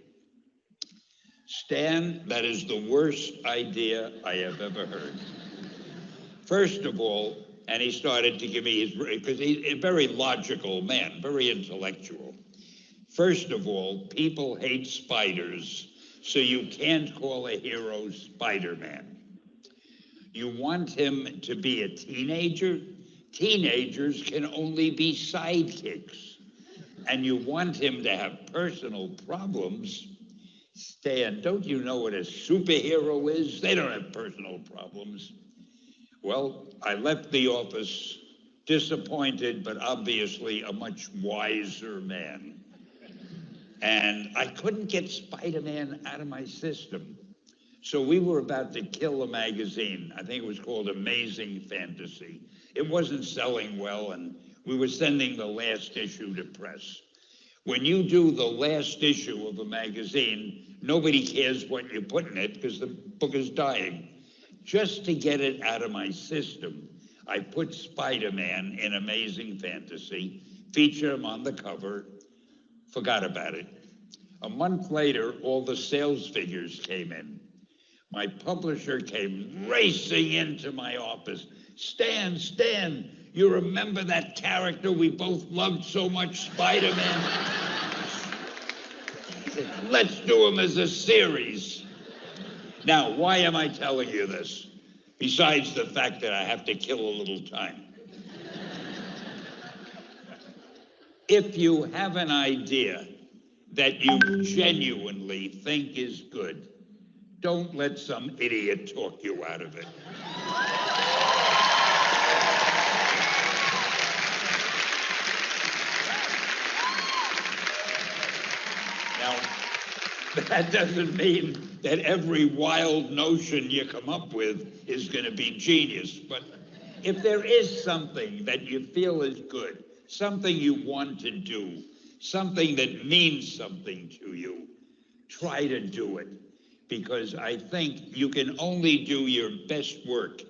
Speaker 7: Stan, that is the worst idea I have ever heard. First of all, and he started to give me his, because he's a very logical man, very intellectual. First of all, people hate spiders, so you can't call a hero Spider-Man. You want him to be a teenager? Teenagers can only be sidekicks. And you want him to have personal problems? Stan, don't you know what a superhero is? They don't have personal problems. Well, I left the office disappointed, but obviously a much wiser man. And I couldn't get Spider-Man out of my system. So we were about to kill a magazine. I think it was called Amazing Fantasy. It wasn't selling well, and we were sending the last issue to press. When you do the last issue of a magazine, nobody cares what you put in it because the book is dying. Just to get it out of my system, I put Spider-Man in Amazing Fantasy, featured him on the cover, forgot about it. A month later, all the sales figures came in. My publisher came racing into my office. Stan, you remember that character we both loved so much, Spider-Man? Let's do him as a series. Now, why am I telling you this? Besides the fact that I have to kill a little time. If you have an idea that you genuinely think is good, don't let some idiot talk you out of it. Now, that doesn't mean that every wild notion you come up with is going to be genius, but if there is something that you feel is good, something you want to do, something that means something to you, try to do it. Because I think you can only do your best work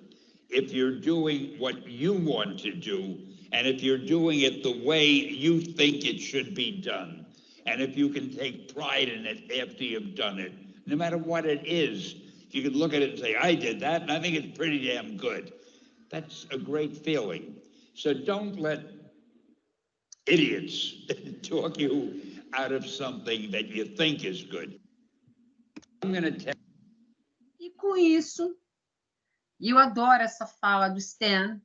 Speaker 7: if you're doing what you want to do, and if you're doing it the way you think it should be done, and if you can take pride in it after you've done it, no matter what it is. You can look at it and say, I did that, and I think it's pretty damn good. That's a great feeling. So don't let idiots talk you out of something that you think is good. I'm going to tell.
Speaker 1: E com isso, eu adoro essa fala do Stan,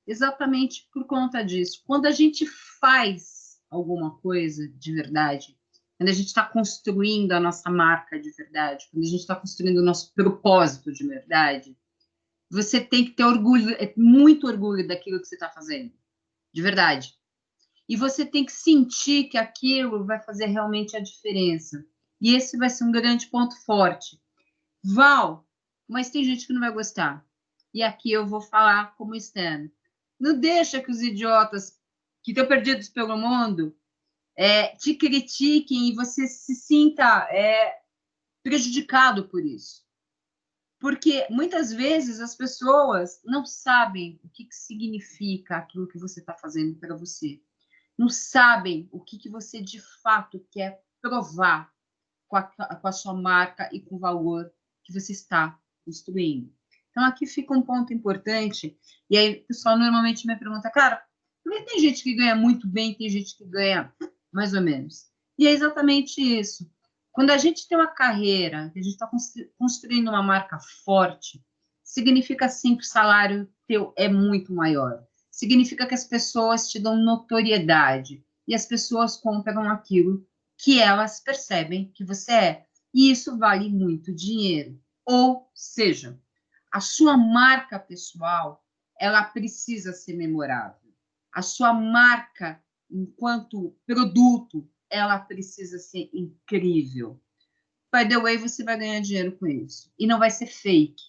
Speaker 1: exatamente por conta disso. Quando a gente faz alguma coisa de verdade, quando a gente está construindo a nossa marca de verdade, quando a gente está construindo o nosso propósito de verdade, você tem que ter orgulho, muito orgulho daquilo que você está fazendo, de verdade. E você tem que sentir que aquilo vai fazer realmente a diferença. E esse vai ser um grande ponto forte. Val, mas tem gente que não vai gostar. E aqui eu vou falar como externo. Não deixa que os idiotas que estão perdidos pelo mundo te critiquem e você se sinta prejudicado por isso. Porque muitas vezes as pessoas não sabem o que significa aquilo que você está fazendo para você. Não sabem o que você de fato quer provar com a sua marca e com o valor que você está construindo. Então, aqui fica um ponto importante. E aí, o pessoal normalmente me pergunta, cara, por que tem gente que ganha muito bem e tem gente que ganha mais ou menos? E é exatamente isso. Quando a gente tem uma carreira, que a gente está construindo uma marca forte, significa sim que o salário teu é muito maior. Significa que as pessoas te dão notoriedade e as pessoas compram aquilo que elas percebem que você é. E isso vale muito dinheiro. Ou seja, a sua marca pessoal, ela precisa ser memorável. A sua marca, enquanto produto, ela precisa ser incrível. By the way, você vai ganhar dinheiro com isso. E não vai ser fake.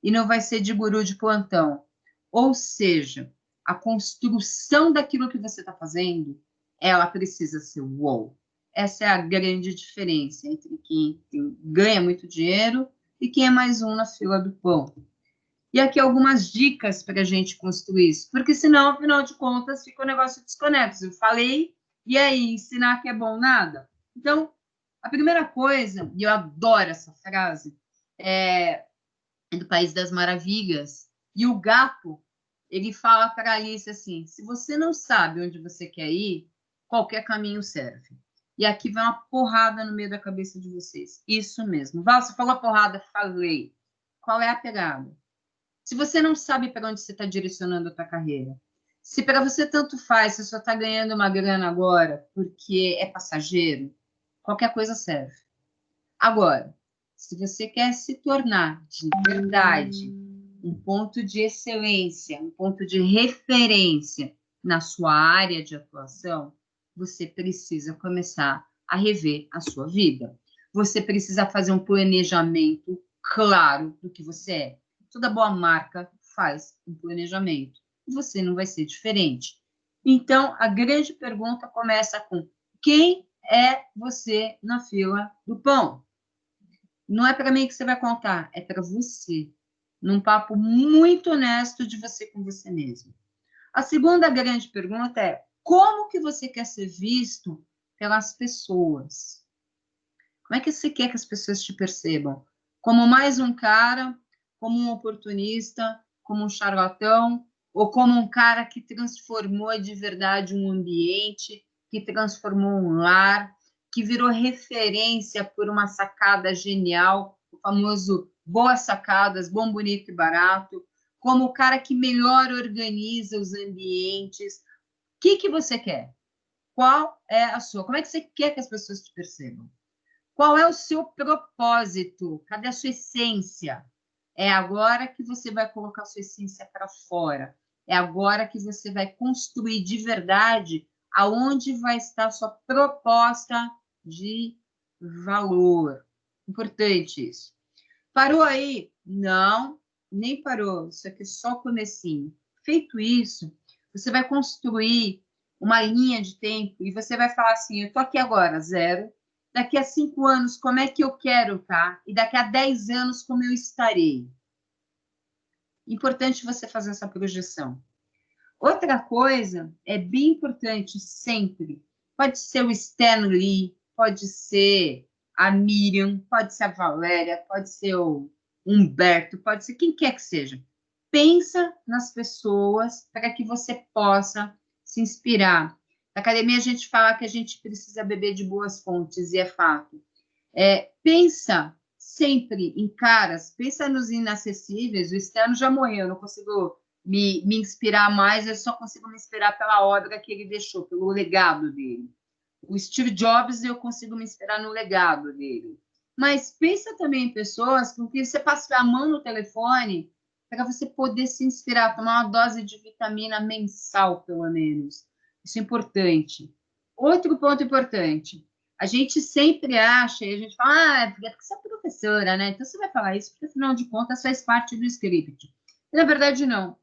Speaker 1: E não vai ser de guru de plantão. Ou seja, a construção daquilo que você está fazendo, ela precisa ser wow. Essa é a grande diferença entre quem ganha muito dinheiro e quem é mais um na fila do pão. E aqui algumas dicas para a gente construir isso, porque senão, afinal de contas, fica um negócio desconexo. Eu falei, e aí, ensinar que é bom nada? Então, a primeira coisa, e eu adoro essa frase, é do País das Maravilhas, e o gato, ele fala para a Alice assim, se você não sabe onde você quer ir, qualquer caminho serve. E aqui vai uma porrada no meio da cabeça de vocês. Isso mesmo. Val, você falou porrada, falei. Qual é a pegada? Se você não sabe para onde você está direcionando a tua carreira, se para você tanto faz, você só está ganhando uma grana agora porque é passageiro, qualquer coisa serve. Agora, se você quer se tornar de verdade um ponto de excelência, um ponto de referência na sua área de atuação, você precisa começar a rever a sua vida. Você precisa fazer um planejamento claro do que você é. Toda boa marca faz um planejamento. E você não vai ser diferente. Então, a grande pergunta começa com: quem é você na fila do pão? Não é para mim que você vai contar, é para você. Num papo muito honesto de você com você mesmo. A segunda grande pergunta é: como que você quer ser visto pelas pessoas? Como é que você quer que as pessoas te percebam? Como mais um cara, como um oportunista, como um charlatão, ou como um cara que transformou de verdade um ambiente, que transformou um lar, que virou referência por uma sacada genial, o famoso boas sacadas, bom, bonito e barato, como o cara que melhor organiza os ambientes. O que você quer? Qual é a sua? Como é que você quer que as pessoas te percebam? Qual é o seu propósito? Cadê a sua essência? É agora que você vai colocar a sua essência para fora. É agora que você vai construir de verdade aonde vai estar a sua proposta de valor. Importante isso. Parou aí? Não, nem parou. Isso aqui é só o comecinho. Feito isso, você vai construir uma linha de tempo e você vai falar assim, eu estou aqui agora, 0. Daqui a 5 anos, como é que eu quero estar? E daqui a 10 anos, como eu estarei? Importante você fazer essa projeção. Outra coisa, é bem importante sempre, pode ser o Stan Lee, pode ser a Miriam, pode ser a Valéria, pode ser o Humberto, pode ser quem quer que seja. Pensa nas pessoas para que você possa se inspirar. Na academia, a gente fala que a gente precisa beber de boas fontes, e é fato. Pensa sempre em caras, pensa nos inacessíveis. O externo já morreu, não consigo me inspirar mais, eu só consigo me inspirar pela obra que ele deixou, pelo legado dele. O Steve Jobs, eu consigo me inspirar no legado dele. Mas pensa também em pessoas com que você passa a mão no telefone para você poder se inspirar, tomar uma dose de vitamina mensal, pelo menos. Isso é importante. Outro ponto importante. A gente sempre acha, e a gente fala, é porque você é professora, né? Então você vai falar isso, porque afinal de contas faz parte do script. E, na verdade, não.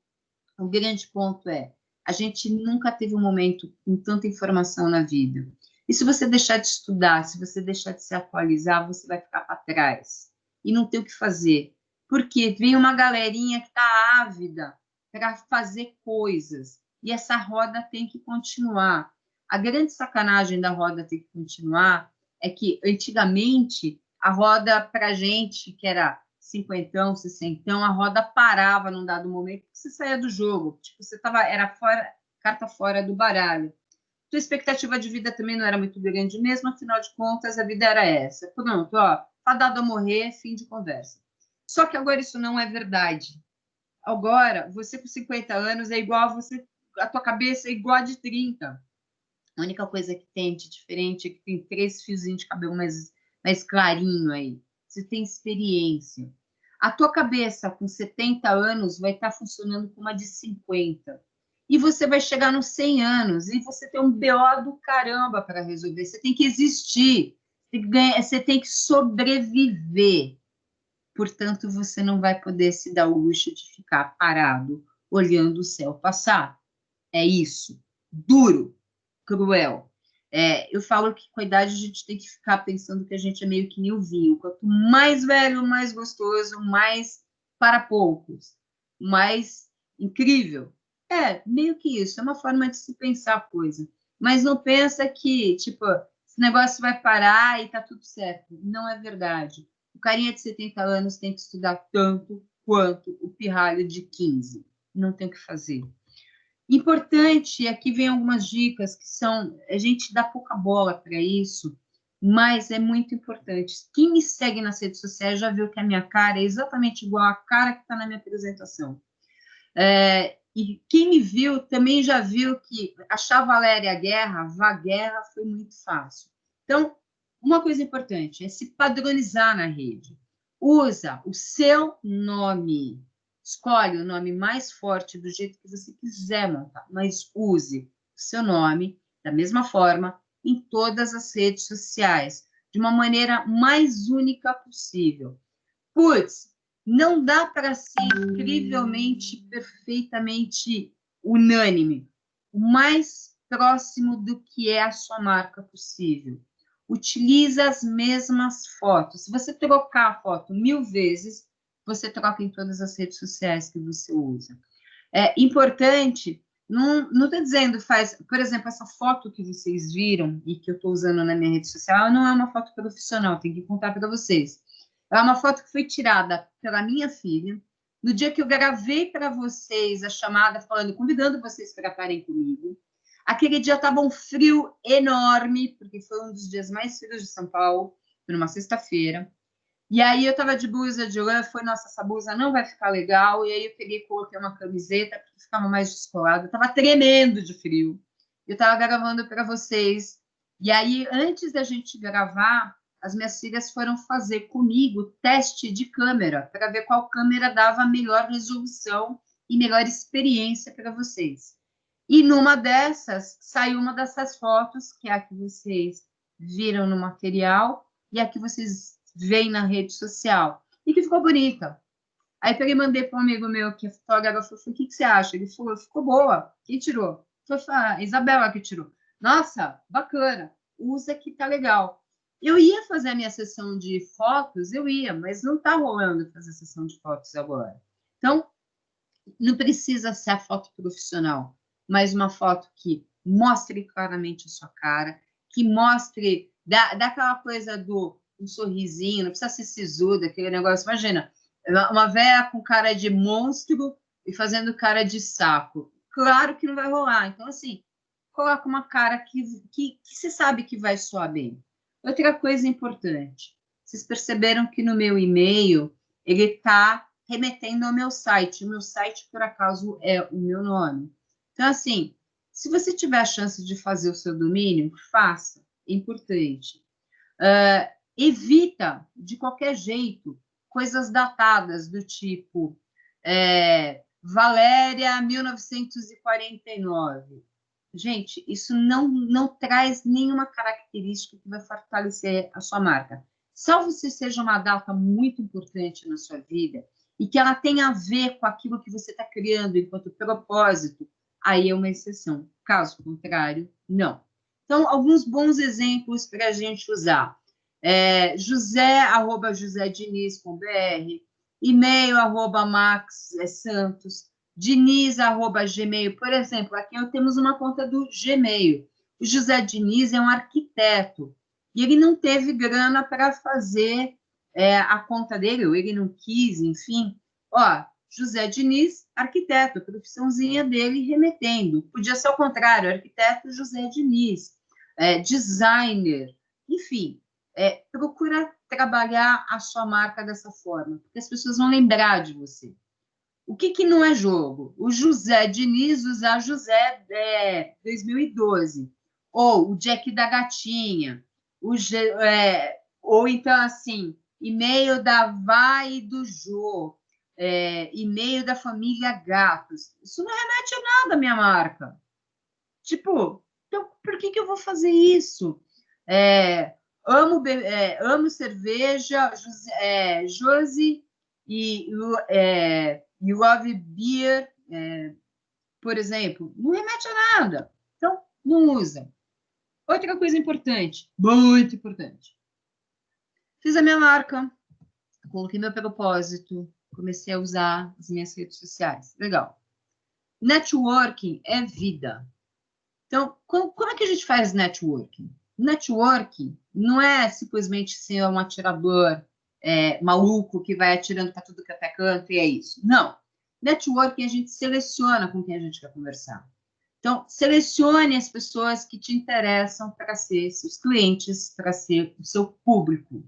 Speaker 1: O grande ponto é, a gente nunca teve um momento com tanta informação na vida. E se você deixar de estudar, se você deixar de se atualizar, você vai ficar para trás. E não tem o que fazer. Porque vem uma galerinha que está ávida para fazer coisas. E essa roda tem que continuar. A grande sacanagem da roda ter que continuar é que, antigamente, a roda, para a gente, que era 50, 60, a roda parava num dado momento que você saía do jogo. Tipo, era fora, carta fora do baralho. Sua expectativa de vida também não era muito grande mesmo, afinal de contas, a vida era essa. Pronto, ó, fadado a morrer, fim de conversa. Só que agora isso não é verdade. Agora, você com 50 anos é igual a você, a tua cabeça é igual a de 30. A única coisa que tem de diferente é que tem 3 fiozinhos de cabelo mais clarinho aí. Você tem experiência. A tua cabeça com 70 anos vai estar funcionando como a de 50. E você vai chegar nos 100 anos e você tem um BO do caramba para resolver. Você tem que existir, você tem que sobreviver. Portanto, você não vai poder se dar o luxo de ficar parado olhando o céu passar. É isso. Duro, cruel. Eu falo que com a idade a gente tem que ficar pensando que a gente é meio que nem o vinho. Quanto mais velho, mais gostoso, mais para poucos, mais incrível. Meio que isso. É uma forma de se pensar a coisa. Mas não pensa que, tipo, esse negócio vai parar e tá tudo certo. Não é verdade. O carinha de 70 anos tem que estudar tanto quanto o pirralho de 15. Não tem o que fazer. Importante, aqui vem algumas dicas que são, a gente dá pouca bola para isso, mas é muito importante. Quem me segue nas redes sociais já viu que a minha cara é exatamente igual à cara que está na minha apresentação. E quem me viu também já viu que achar Valéria Guerra foi muito fácil. Então, uma coisa importante é se padronizar na rede. Usa o seu nome. Escolhe o nome mais forte do jeito que você quiser montar, mas use o seu nome da mesma forma em todas as redes sociais, de uma maneira mais única possível. Putz, não dá para ser incrivelmente, perfeitamente unânime. O mais próximo do que é a sua marca possível. Utiliza as mesmas fotos. Se você trocar a foto 1000 vezes, você troca em todas as redes sociais que você usa. É importante, não estou dizendo, por exemplo, essa foto que vocês viram e que eu estou usando na minha rede social, não é uma foto profissional, tenho que contar para vocês. É uma foto que foi tirada pela minha filha, no dia que eu gravei para vocês a chamada, convidando vocês para estarem comigo. Aquele dia estava um frio enorme, porque foi um dos dias mais frios de São Paulo, foi numa sexta-feira. E aí eu estava de blusa de lã, nossa, essa blusa não vai ficar legal. E aí eu peguei e coloquei uma camiseta, porque ficava mais descolada. Eu estava tremendo de frio. Eu estava gravando para vocês. E aí, antes da gente gravar, as minhas filhas foram fazer comigo teste de câmera, para ver qual câmera dava melhor resolução e melhor experiência para vocês. E numa dessas, saiu uma dessas fotos, que é a que vocês viram no material, e a que vocês veem na rede social, e que ficou bonita. Aí peguei e mandei para um amigo meu, que é fotógrafo, falei, o que você acha? Ele falou, ficou boa. Quem tirou? Foi a Isabela que tirou. Nossa, bacana, usa que tá legal. Eu ia fazer a minha sessão de fotos, mas não tá rolando fazer sessão de fotos agora. Então, não precisa ser a foto profissional, mas uma foto que mostre claramente a sua cara, que mostre, dá aquela coisa do um sorrisinho, não precisa ser sisuda, aquele negócio. Imagina, uma véia com cara de monstro e fazendo cara de saco. Claro que não vai rolar. Então, assim, coloca uma cara que você sabe que vai soar bem. Outra coisa importante, vocês perceberam que no meu e-mail ele está remetendo ao meu site. O meu site, por acaso, é o meu nome. Então, assim, se você tiver a chance de fazer o seu domínio, faça. É importante. Evita, de qualquer jeito, coisas datadas do tipo Valéria 1949. Gente, isso não traz nenhuma característica que vai fortalecer a sua marca. Salvo se seja uma data muito importante na sua vida e que ela tenha a ver com aquilo que você está criando enquanto propósito, aí é uma exceção. Caso contrário, não. Então, alguns bons exemplos para a gente usar. José@josediniz.br, e-mail @max.santos, diniz@gmail. Por exemplo, aqui temos uma conta do Gmail. O José Diniz é um arquiteto e ele não teve grana para fazer a conta dele, ou ele não quis, enfim. José Diniz, arquiteto, a profissãozinha dele remetendo. Podia ser ao contrário, arquiteto José Diniz, designer, enfim. Procura trabalhar a sua marca dessa forma, porque as pessoas vão lembrar de você. O que não é jogo? O José Diniz usar José 2012, ou o Jack da Gatinha, ou então, assim, e-mail da Vai e do Jô, e-mail da família Gatos. Isso não remete a nada, minha marca. Tipo, então, por que eu vou fazer isso? Amo cerveja, Josi e Love Beer, por exemplo, não remete a nada. Então, não usa. Outra coisa importante, muito importante. Fiz a minha marca, coloquei meu propósito, comecei a usar as minhas redes sociais. Legal. Networking é vida. Então, como é que a gente faz networking? Networking não é simplesmente ser um atirador maluco que vai atirando para tudo que até canto e é isso. Não. Networking a gente seleciona com quem a gente quer conversar. Então, selecione as pessoas que te interessam para ser seus clientes, para ser o seu público.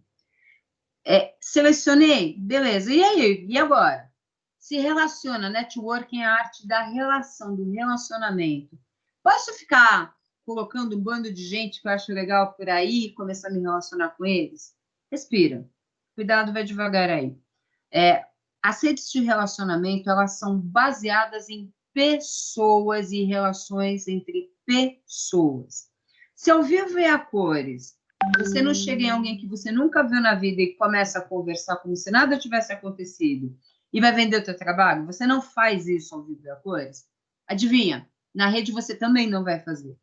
Speaker 1: Selecionei? Beleza. E aí? E agora? Se relaciona. Networking é a arte da relação, do relacionamento. Posso ficar colocando um bando de gente que eu acho legal por aí e começar a me relacionar com eles? Respira. Cuidado, vai devagar aí. As redes de relacionamento, elas são baseadas em pessoas e relações entre pessoas. Se ao vivo e a cores, você não chega em alguém que você nunca viu na vida e começa a conversar como se nada tivesse acontecido e vai vender o teu trabalho, você não faz isso ao vivo e a cores? Adivinha? Na rede você também não vai fazer.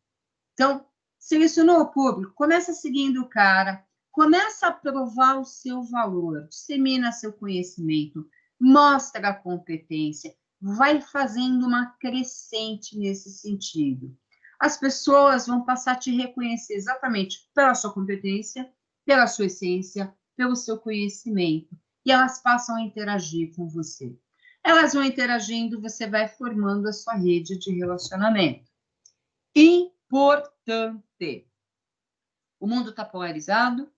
Speaker 1: Então, selecionou o público, começa seguindo o cara, começa a provar o seu valor, dissemina seu conhecimento, mostra a competência, vai fazendo uma crescente nesse sentido. As pessoas vão passar a te reconhecer exatamente pela sua competência, pela sua essência, pelo seu conhecimento, e elas passam a interagir com você. Elas vão interagindo, você vai formando a sua rede de relacionamento. Importante. O mundo está polarizado,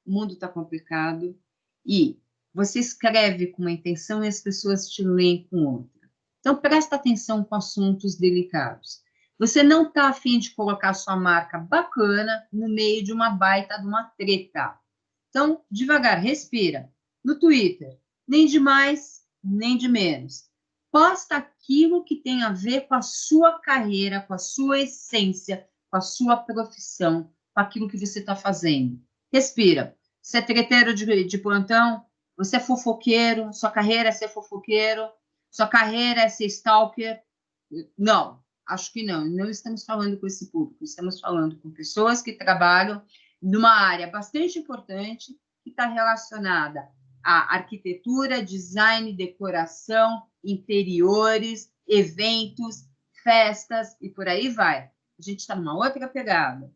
Speaker 1: o mundo está complicado, e você escreve com uma intenção e as pessoas te leem com outra. Então, presta atenção com assuntos delicados. Você não está afim de colocar sua marca bacana no meio de uma baita de uma treta. Então, devagar, respira. No Twitter, nem de mais, nem de menos. Posta aquilo que tem a ver com a sua carreira, com a sua essência, com a sua profissão, com aquilo que você está fazendo. Respira. Você é treteiro de plantão? Você é fofoqueiro? Sua carreira é ser fofoqueiro? Sua carreira é ser stalker? Não, acho que não. Não estamos falando com esse público. Estamos falando com pessoas que trabalham numa área bastante importante que está relacionada à arquitetura, design, decoração, interiores, eventos, festas e por aí vai. A gente está numa outra pegada.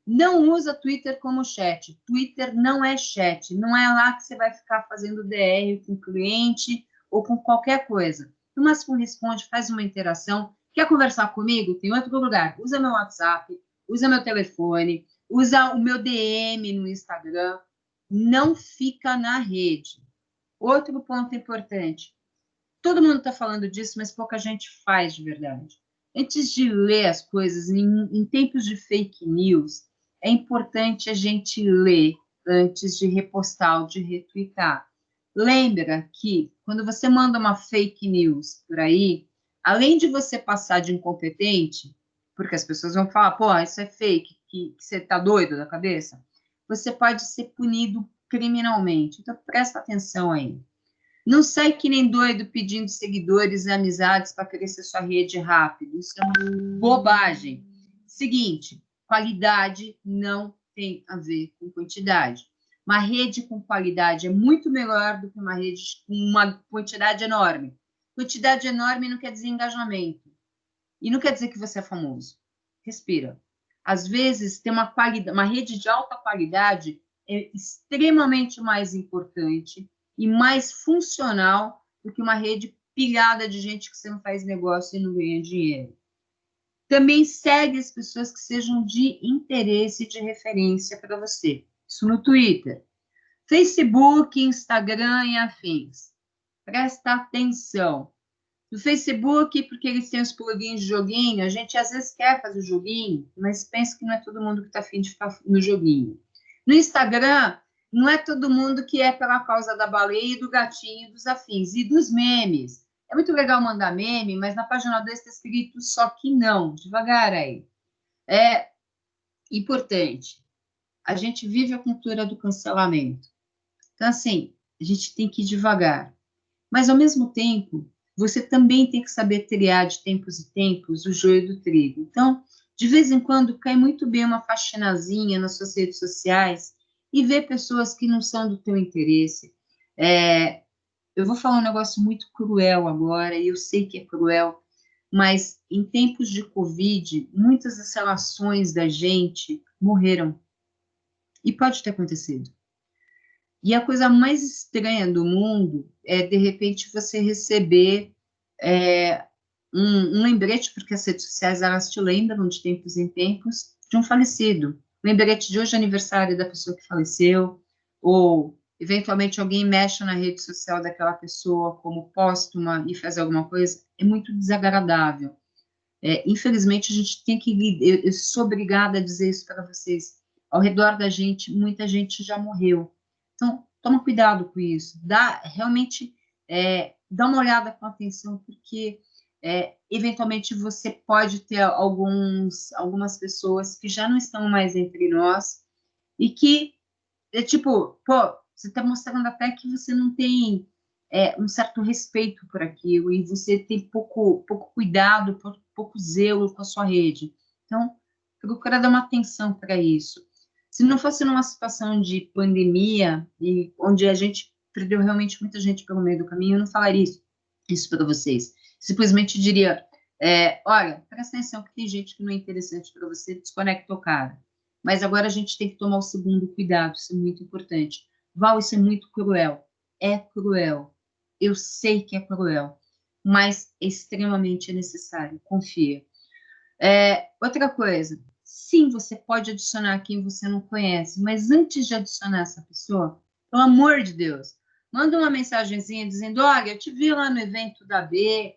Speaker 1: Não usa Twitter como chat. Twitter não é chat. Não é lá que você vai ficar fazendo DR com o cliente ou com qualquer coisa. No máximo responde, faz uma interação. Quer conversar comigo? Tem outro lugar. Usa meu WhatsApp, usa meu telefone, usa o meu DM no Instagram. Não fica na rede. Outro ponto importante. Todo mundo está falando disso, mas pouca gente faz de verdade. Antes de ler as coisas, em tempos de fake news, é importante a gente ler antes de repostar ou de retweetar. Lembra que quando você manda uma fake news por aí, além de você passar de incompetente, porque as pessoas vão falar, pô, isso é fake, que você está doido da cabeça, você pode ser punido criminalmente. Então, presta atenção aí. Não sai que nem doido pedindo seguidores e amizades para crescer sua rede rápido. Isso é uma bobagem. Seguinte, qualidade não tem a ver com quantidade. Uma rede com qualidade é muito melhor do que uma rede com uma quantidade enorme. Quantidade enorme não quer dizer engajamento. E não quer dizer que você é famoso. Respira. Às vezes, ter uma rede de alta qualidade é extremamente mais importante e mais funcional do que uma rede pilhada de gente que você não faz negócio e não ganha dinheiro. Também segue as pessoas que sejam de interesse e de referência para você. Isso no Twitter, Facebook, Instagram e afins. Presta atenção. No Facebook, porque eles têm os plugins de joguinho, a gente às vezes quer fazer o joguinho, mas pensa que não é todo mundo que está afim de ficar no joguinho. No Instagram, não é todo mundo que é pela causa da baleia e do gatinho e dos afins. E dos memes. É muito legal mandar meme, mas na página 2 está escrito só que não. Devagar aí. É importante. A gente vive a cultura do cancelamento. Então, assim, a gente tem que ir devagar. Mas, ao mesmo tempo, você também tem que saber triar de tempos em tempos o joio do trigo. Então, de vez em quando, cai muito bem uma faxinazinha nas suas redes sociais e ver pessoas que não são do teu interesse. Eu vou falar um negócio muito cruel agora, e eu sei que é cruel, mas em tempos de Covid, muitas das relações da gente morreram. E pode ter acontecido. E a coisa mais estranha do mundo é, de repente, você receber um lembrete, porque as redes sociais, elas te lembram de tempos em tempos, de um falecido. Lembrete de hoje é aniversário da pessoa que faleceu, ou, eventualmente, alguém mexe na rede social daquela pessoa como póstuma e faz alguma coisa, é muito desagradável. Infelizmente, a gente tem que... Eu sou obrigada a dizer isso para vocês. Ao redor da gente, muita gente já morreu. Então, toma cuidado com isso. Realmente, dá uma olhada com atenção, porque, eventualmente, você pode ter algumas pessoas que já não estão mais entre nós e que, tipo, pô, você está mostrando até que você não tem um certo respeito por aquilo e você tem pouco cuidado, pouco zelo com a sua rede. Então, procura dar uma atenção para isso. Se não fosse numa situação de pandemia, e onde a gente perdeu realmente muita gente pelo meio do caminho, eu não falaria isso para vocês. Simplesmente diria, olha, presta atenção que tem gente que não é interessante para você, desconecta o cara. Mas agora a gente tem que tomar o segundo cuidado, isso é muito importante. Val, isso é muito cruel. É cruel. Eu sei que é cruel, mas é extremamente necessário, confia. Outra coisa, sim, você pode adicionar quem você não conhece, mas antes de adicionar essa pessoa, pelo amor de Deus, manda uma mensagenzinha dizendo, olha, eu te vi lá no evento da B,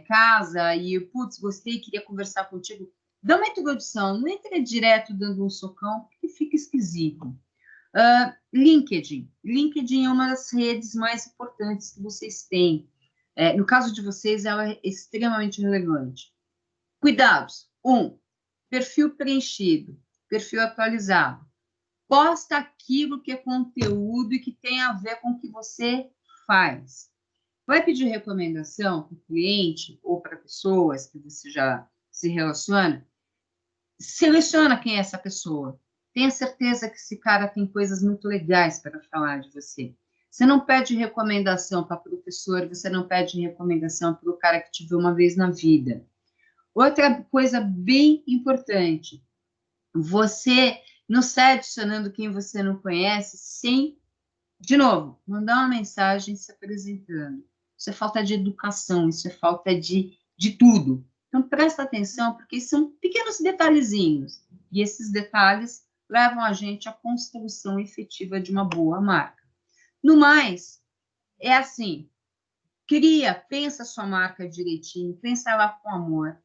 Speaker 1: casa, e, putz, gostei, queria conversar contigo. Dá uma introdução, não entra direto dando um socão, porque fica esquisito. LinkedIn. LinkedIn é uma das redes mais importantes que vocês têm. No caso de vocês, ela é extremamente relevante. Cuidados. 1. Perfil preenchido, perfil atualizado. Posta aquilo que é conteúdo e que tem a ver com o que você faz. Vai pedir recomendação para o cliente ou para pessoas que você já se relaciona? Seleciona quem é essa pessoa. Tenha certeza que esse cara tem coisas muito legais para falar de você. Você não pede recomendação para professor, você não pede recomendação para o cara que te viu uma vez na vida. Outra coisa bem importante, você não sai adicionando quem você não conhece sem, de novo, mandar uma mensagem se apresentando. Isso é falta de educação, isso é falta de tudo. Então, presta atenção, porque são pequenos detalhezinhos. E esses detalhes levam a gente à construção efetiva de uma boa marca. No mais, é assim, cria, pensa a sua marca direitinho, pensa ela com amor,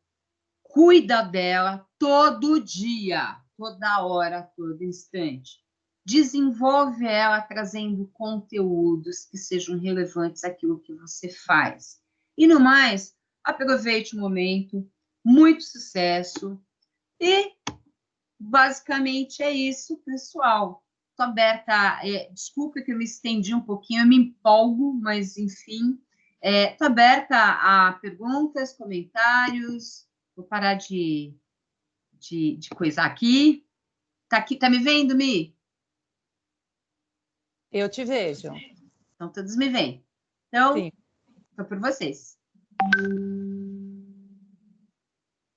Speaker 1: cuida dela todo dia, toda hora, todo instante. Desenvolve ela trazendo conteúdos que sejam relevantes àquilo que você faz. E no mais, aproveite o momento, muito sucesso e basicamente é isso, pessoal. Estou aberta, desculpa que eu me estendi um pouquinho, eu me empolgo, mas enfim, estou aberta a perguntas, comentários. Vou parar de coisar aqui. Tá me vendo, Mi?
Speaker 2: Eu te vejo.
Speaker 1: Então, todos me veem. Então,
Speaker 2: Sim.
Speaker 1: estou por vocês.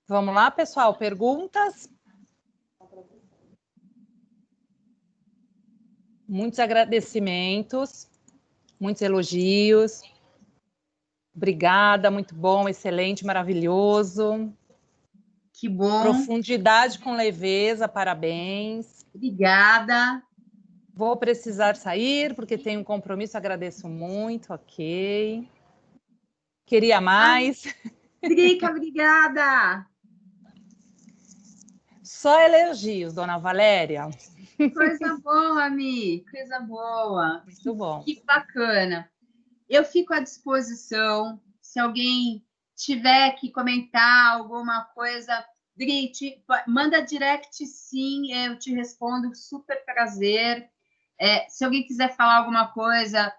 Speaker 2: Vamos lá, pessoal, perguntas? Muitos agradecimentos, muitos elogios. Obrigada, muito bom, excelente, maravilhoso.
Speaker 1: Que bom.
Speaker 2: Profundidade com leveza, parabéns.
Speaker 1: Obrigada.
Speaker 2: Vou precisar sair, porque tenho um compromisso, agradeço muito, ok. Queria mais.
Speaker 1: Drica, obrigada.
Speaker 2: Só elogios, dona Valéria.
Speaker 1: Coisa boa, Mi, coisa boa.
Speaker 2: Muito bom.
Speaker 1: Que bacana. Eu fico à disposição. Se alguém tiver que comentar alguma coisa, Dri, manda direct, sim, eu te respondo, super prazer. Se alguém quiser falar alguma coisa,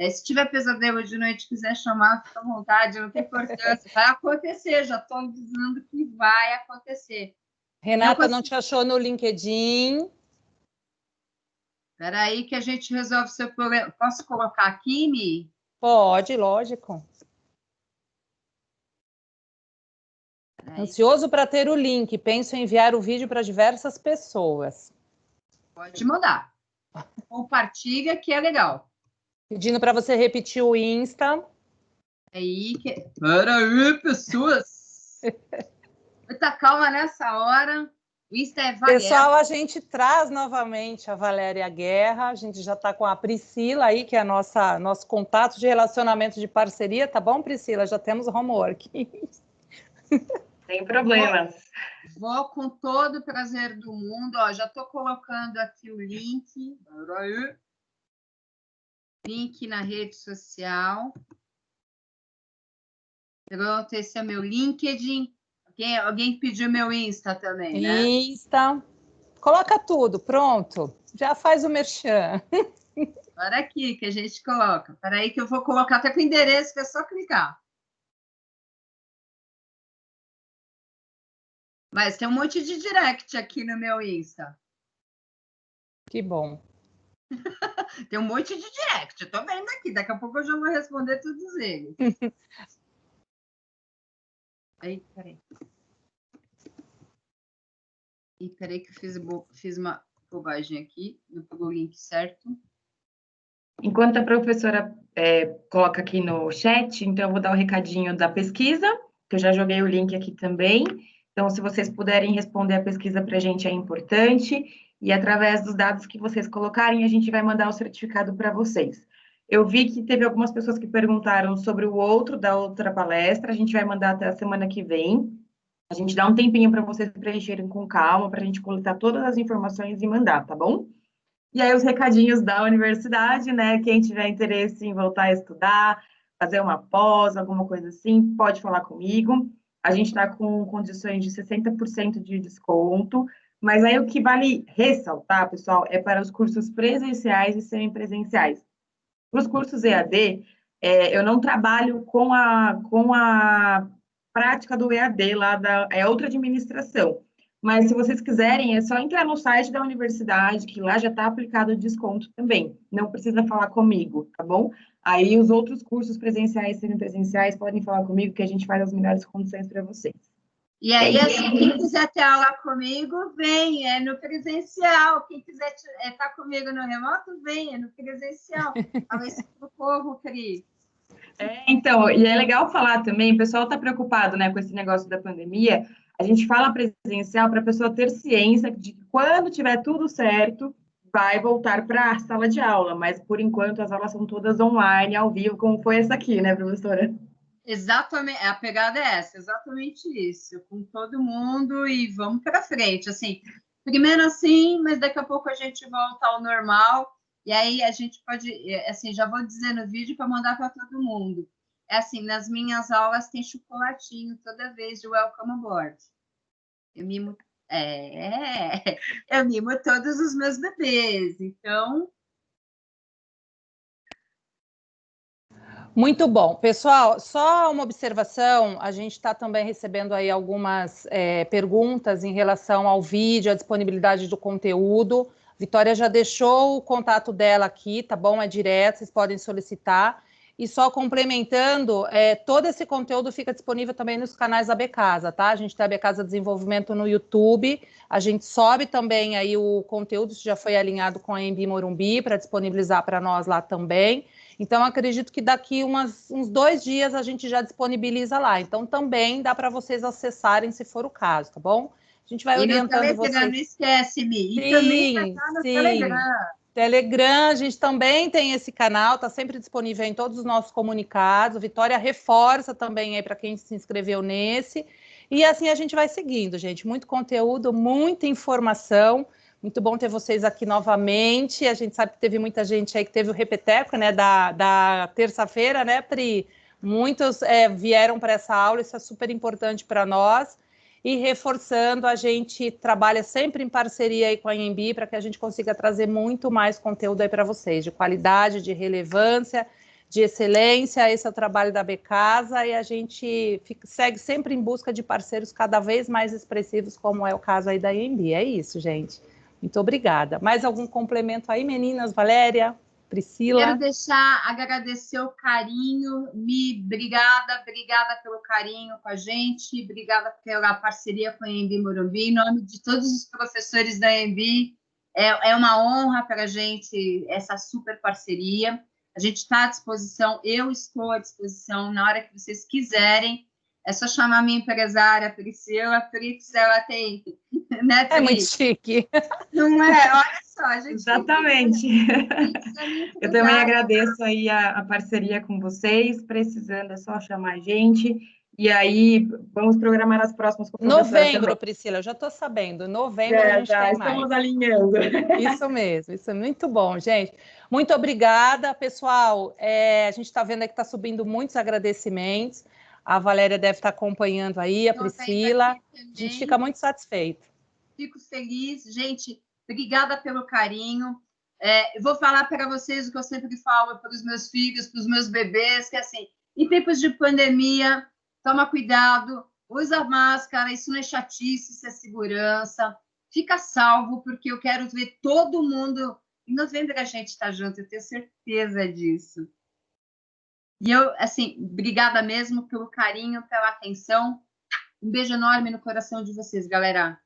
Speaker 1: se tiver pesadelo de noite, quiser chamar, fica à vontade, não tem importância. Vai acontecer, já estou dizendo que vai acontecer.
Speaker 2: Renata, não te achou no LinkedIn?
Speaker 1: Espera aí que a gente resolve o seu problema. Posso colocar aqui, Mi?
Speaker 2: Pode, lógico. Ansioso para ter o link. Penso em enviar o vídeo para diversas pessoas.
Speaker 1: Pode mandar. Compartilha, que é legal.
Speaker 2: Pedindo para você repetir o Insta.
Speaker 1: Peraí, pessoas. Muita calma nessa hora. O Insta é Valéria.
Speaker 2: Pessoal, a gente traz novamente a Valéria Guerra. A gente já está com a Priscila aí, que é nosso contato de relacionamento de parceria. Tá bom, Priscila? Já temos homework.
Speaker 4: Sem problemas.
Speaker 1: Vou com todo o prazer do mundo. Ó, já estou colocando aqui o link. Peraí. Link na rede social. Pronto, esse é meu LinkedIn. Alguém pediu meu Insta também, né?
Speaker 2: Insta. Coloca tudo, pronto. Já faz o merchan.
Speaker 1: Para aqui que a gente coloca. Para aí que eu vou colocar até com o endereço, que é só clicar. Mas tem um monte de direct aqui no meu Insta.
Speaker 2: Que bom.
Speaker 1: Tem um monte de direct. Eu tô vendo aqui. Daqui a pouco eu já vou responder todos eles. Aí, peraí. E peraí que eu fiz uma bobagem aqui. Não pegou o link certo.
Speaker 4: Enquanto a professora coloca aqui no chat, então eu vou dar o recadinho da pesquisa, que eu já joguei o link aqui também. Então, se vocês puderem responder a pesquisa para a gente é importante. E através dos dados que vocês colocarem, a gente vai mandar o certificado para vocês. Eu vi que teve algumas pessoas que perguntaram sobre o outro, da outra palestra. A gente vai mandar até a semana que vem. A gente dá um tempinho para vocês preencherem com calma, para a gente coletar todas as informações e mandar, tá bom? E aí, os recadinhos da universidade, né? Quem tiver interesse em voltar a estudar, fazer uma pós, alguma coisa assim, pode falar comigo. A gente está com condições de 60% de desconto, mas aí o que vale ressaltar, pessoal, é para os cursos presenciais e semipresenciais. Para os cursos EAD, eu não trabalho com a prática do EAD lá é outra administração. Mas se vocês quiserem, é só entrar no site da universidade, que lá já está aplicado o desconto também. Não precisa falar comigo, tá bom? Aí os outros cursos presenciais e semipresenciais podem falar comigo, que a gente faz as melhores condições para vocês.
Speaker 1: E aí, assim, quem quiser ter aula comigo, vem, é no presencial. Quem quiser estar comigo no remoto, vem, é no presencial. Fala isso pro povo, Cris.
Speaker 4: Então, e é legal falar também, o pessoal está preocupado, né, com esse negócio da pandemia. A gente fala presencial para a pessoa ter ciência de que quando tiver tudo certo, vai voltar para a sala de aula, mas por enquanto as aulas são todas online, ao vivo, como foi essa aqui, né, professora?
Speaker 1: Exatamente, a pegada é essa, exatamente isso, com todo mundo e vamos para frente, assim, primeiro assim, mas daqui a pouco a gente volta ao normal, e aí a gente pode, assim, já vou dizer no vídeo para mandar para todo mundo, é assim, nas minhas aulas tem chocolatinho toda vez de welcome aboard, eu mimo, eu mimo todos os meus bebês, então...
Speaker 2: Muito bom. Pessoal, só uma observação, a gente está também recebendo aí algumas perguntas em relação ao vídeo, à disponibilidade do conteúdo. Vitória já deixou o contato dela aqui, tá bom? É direto, vocês podem solicitar. E só complementando, todo esse conteúdo fica disponível também nos canais da Becasa, tá? A gente tem a Becasa Desenvolvimento no YouTube, a gente sobe também aí o conteúdo, isso já foi alinhado com a Embi Morumbi para disponibilizar para nós lá também. Então, acredito que daqui uns 2 dias a gente já disponibiliza lá. Então, também dá para vocês acessarem, se for o caso, tá bom? A gente vai orientando vocês.
Speaker 1: Não esquece-me. E
Speaker 2: sim,
Speaker 1: também vai estar no Telegram.
Speaker 2: Telegram, a gente também tem esse canal, está sempre disponível em todos os nossos comunicados. Vitória reforça também aí para quem se inscreveu nesse. E assim a gente vai seguindo, gente. Muito conteúdo, muita informação. Muito bom ter vocês aqui novamente. A gente sabe que teve muita gente aí que teve o repeteco, né, da terça-feira, né, Pri? Muitos vieram para essa aula, isso é super importante para nós. E reforçando, a gente trabalha sempre em parceria aí com a Embi para que a gente consiga trazer muito mais conteúdo aí para vocês, de qualidade, de relevância, de excelência. Esse é o trabalho da Becasa e a gente segue sempre em busca de parceiros cada vez mais expressivos, como é o caso aí da Embi. É isso, gente. Muito obrigada. Mais algum complemento aí, meninas? Valéria, Priscila?
Speaker 1: Quero agradecer o carinho, obrigada pelo carinho com a gente, obrigada pela parceria com a Embi Morumbi, em nome de todos os professores da Embi, é uma honra para a gente essa super parceria, a gente está à disposição, eu estou à disposição, na hora que vocês quiserem, é só chamar minha empresária, Priscila, ela tem... Né,
Speaker 2: é muito chique.
Speaker 1: Não é? Olha só, gente.
Speaker 4: Exatamente. Eu também agradeço aí a parceria com vocês. Precisando, é só chamar a gente. E aí, vamos programar as próximas conferências.
Speaker 2: Novembro, Priscila, eu já estou sabendo. Novembro a gente tem mais.
Speaker 4: Estamos alinhando.
Speaker 2: Isso mesmo, isso é muito bom, gente. Muito obrigada, pessoal. A gente está vendo aí que está subindo muitos agradecimentos. A Valéria deve estar acompanhando aí, a Priscila. A gente fica muito satisfeito.
Speaker 1: Fico feliz. Gente, obrigada pelo carinho. Eu vou falar para vocês o que eu sempre falo para os meus filhos, para os meus bebês, que assim, em tempos de pandemia, toma cuidado, usa máscara, isso não é chatice, isso é segurança. Fica salvo, porque eu quero ver todo mundo. Em novembro a gente está junto, eu tenho certeza disso. E eu, assim, obrigada mesmo pelo carinho, pela atenção. Um beijo enorme no coração de vocês, galera.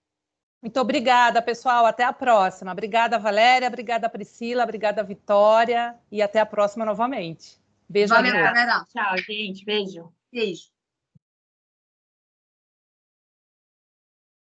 Speaker 2: Muito obrigada, pessoal. Até a próxima. Obrigada, Valéria. Obrigada, Priscila. Obrigada, Vitória. E até a próxima novamente. Beijo.
Speaker 1: Valeu, galera.
Speaker 4: Tchau, gente. Beijo.
Speaker 1: Beijo.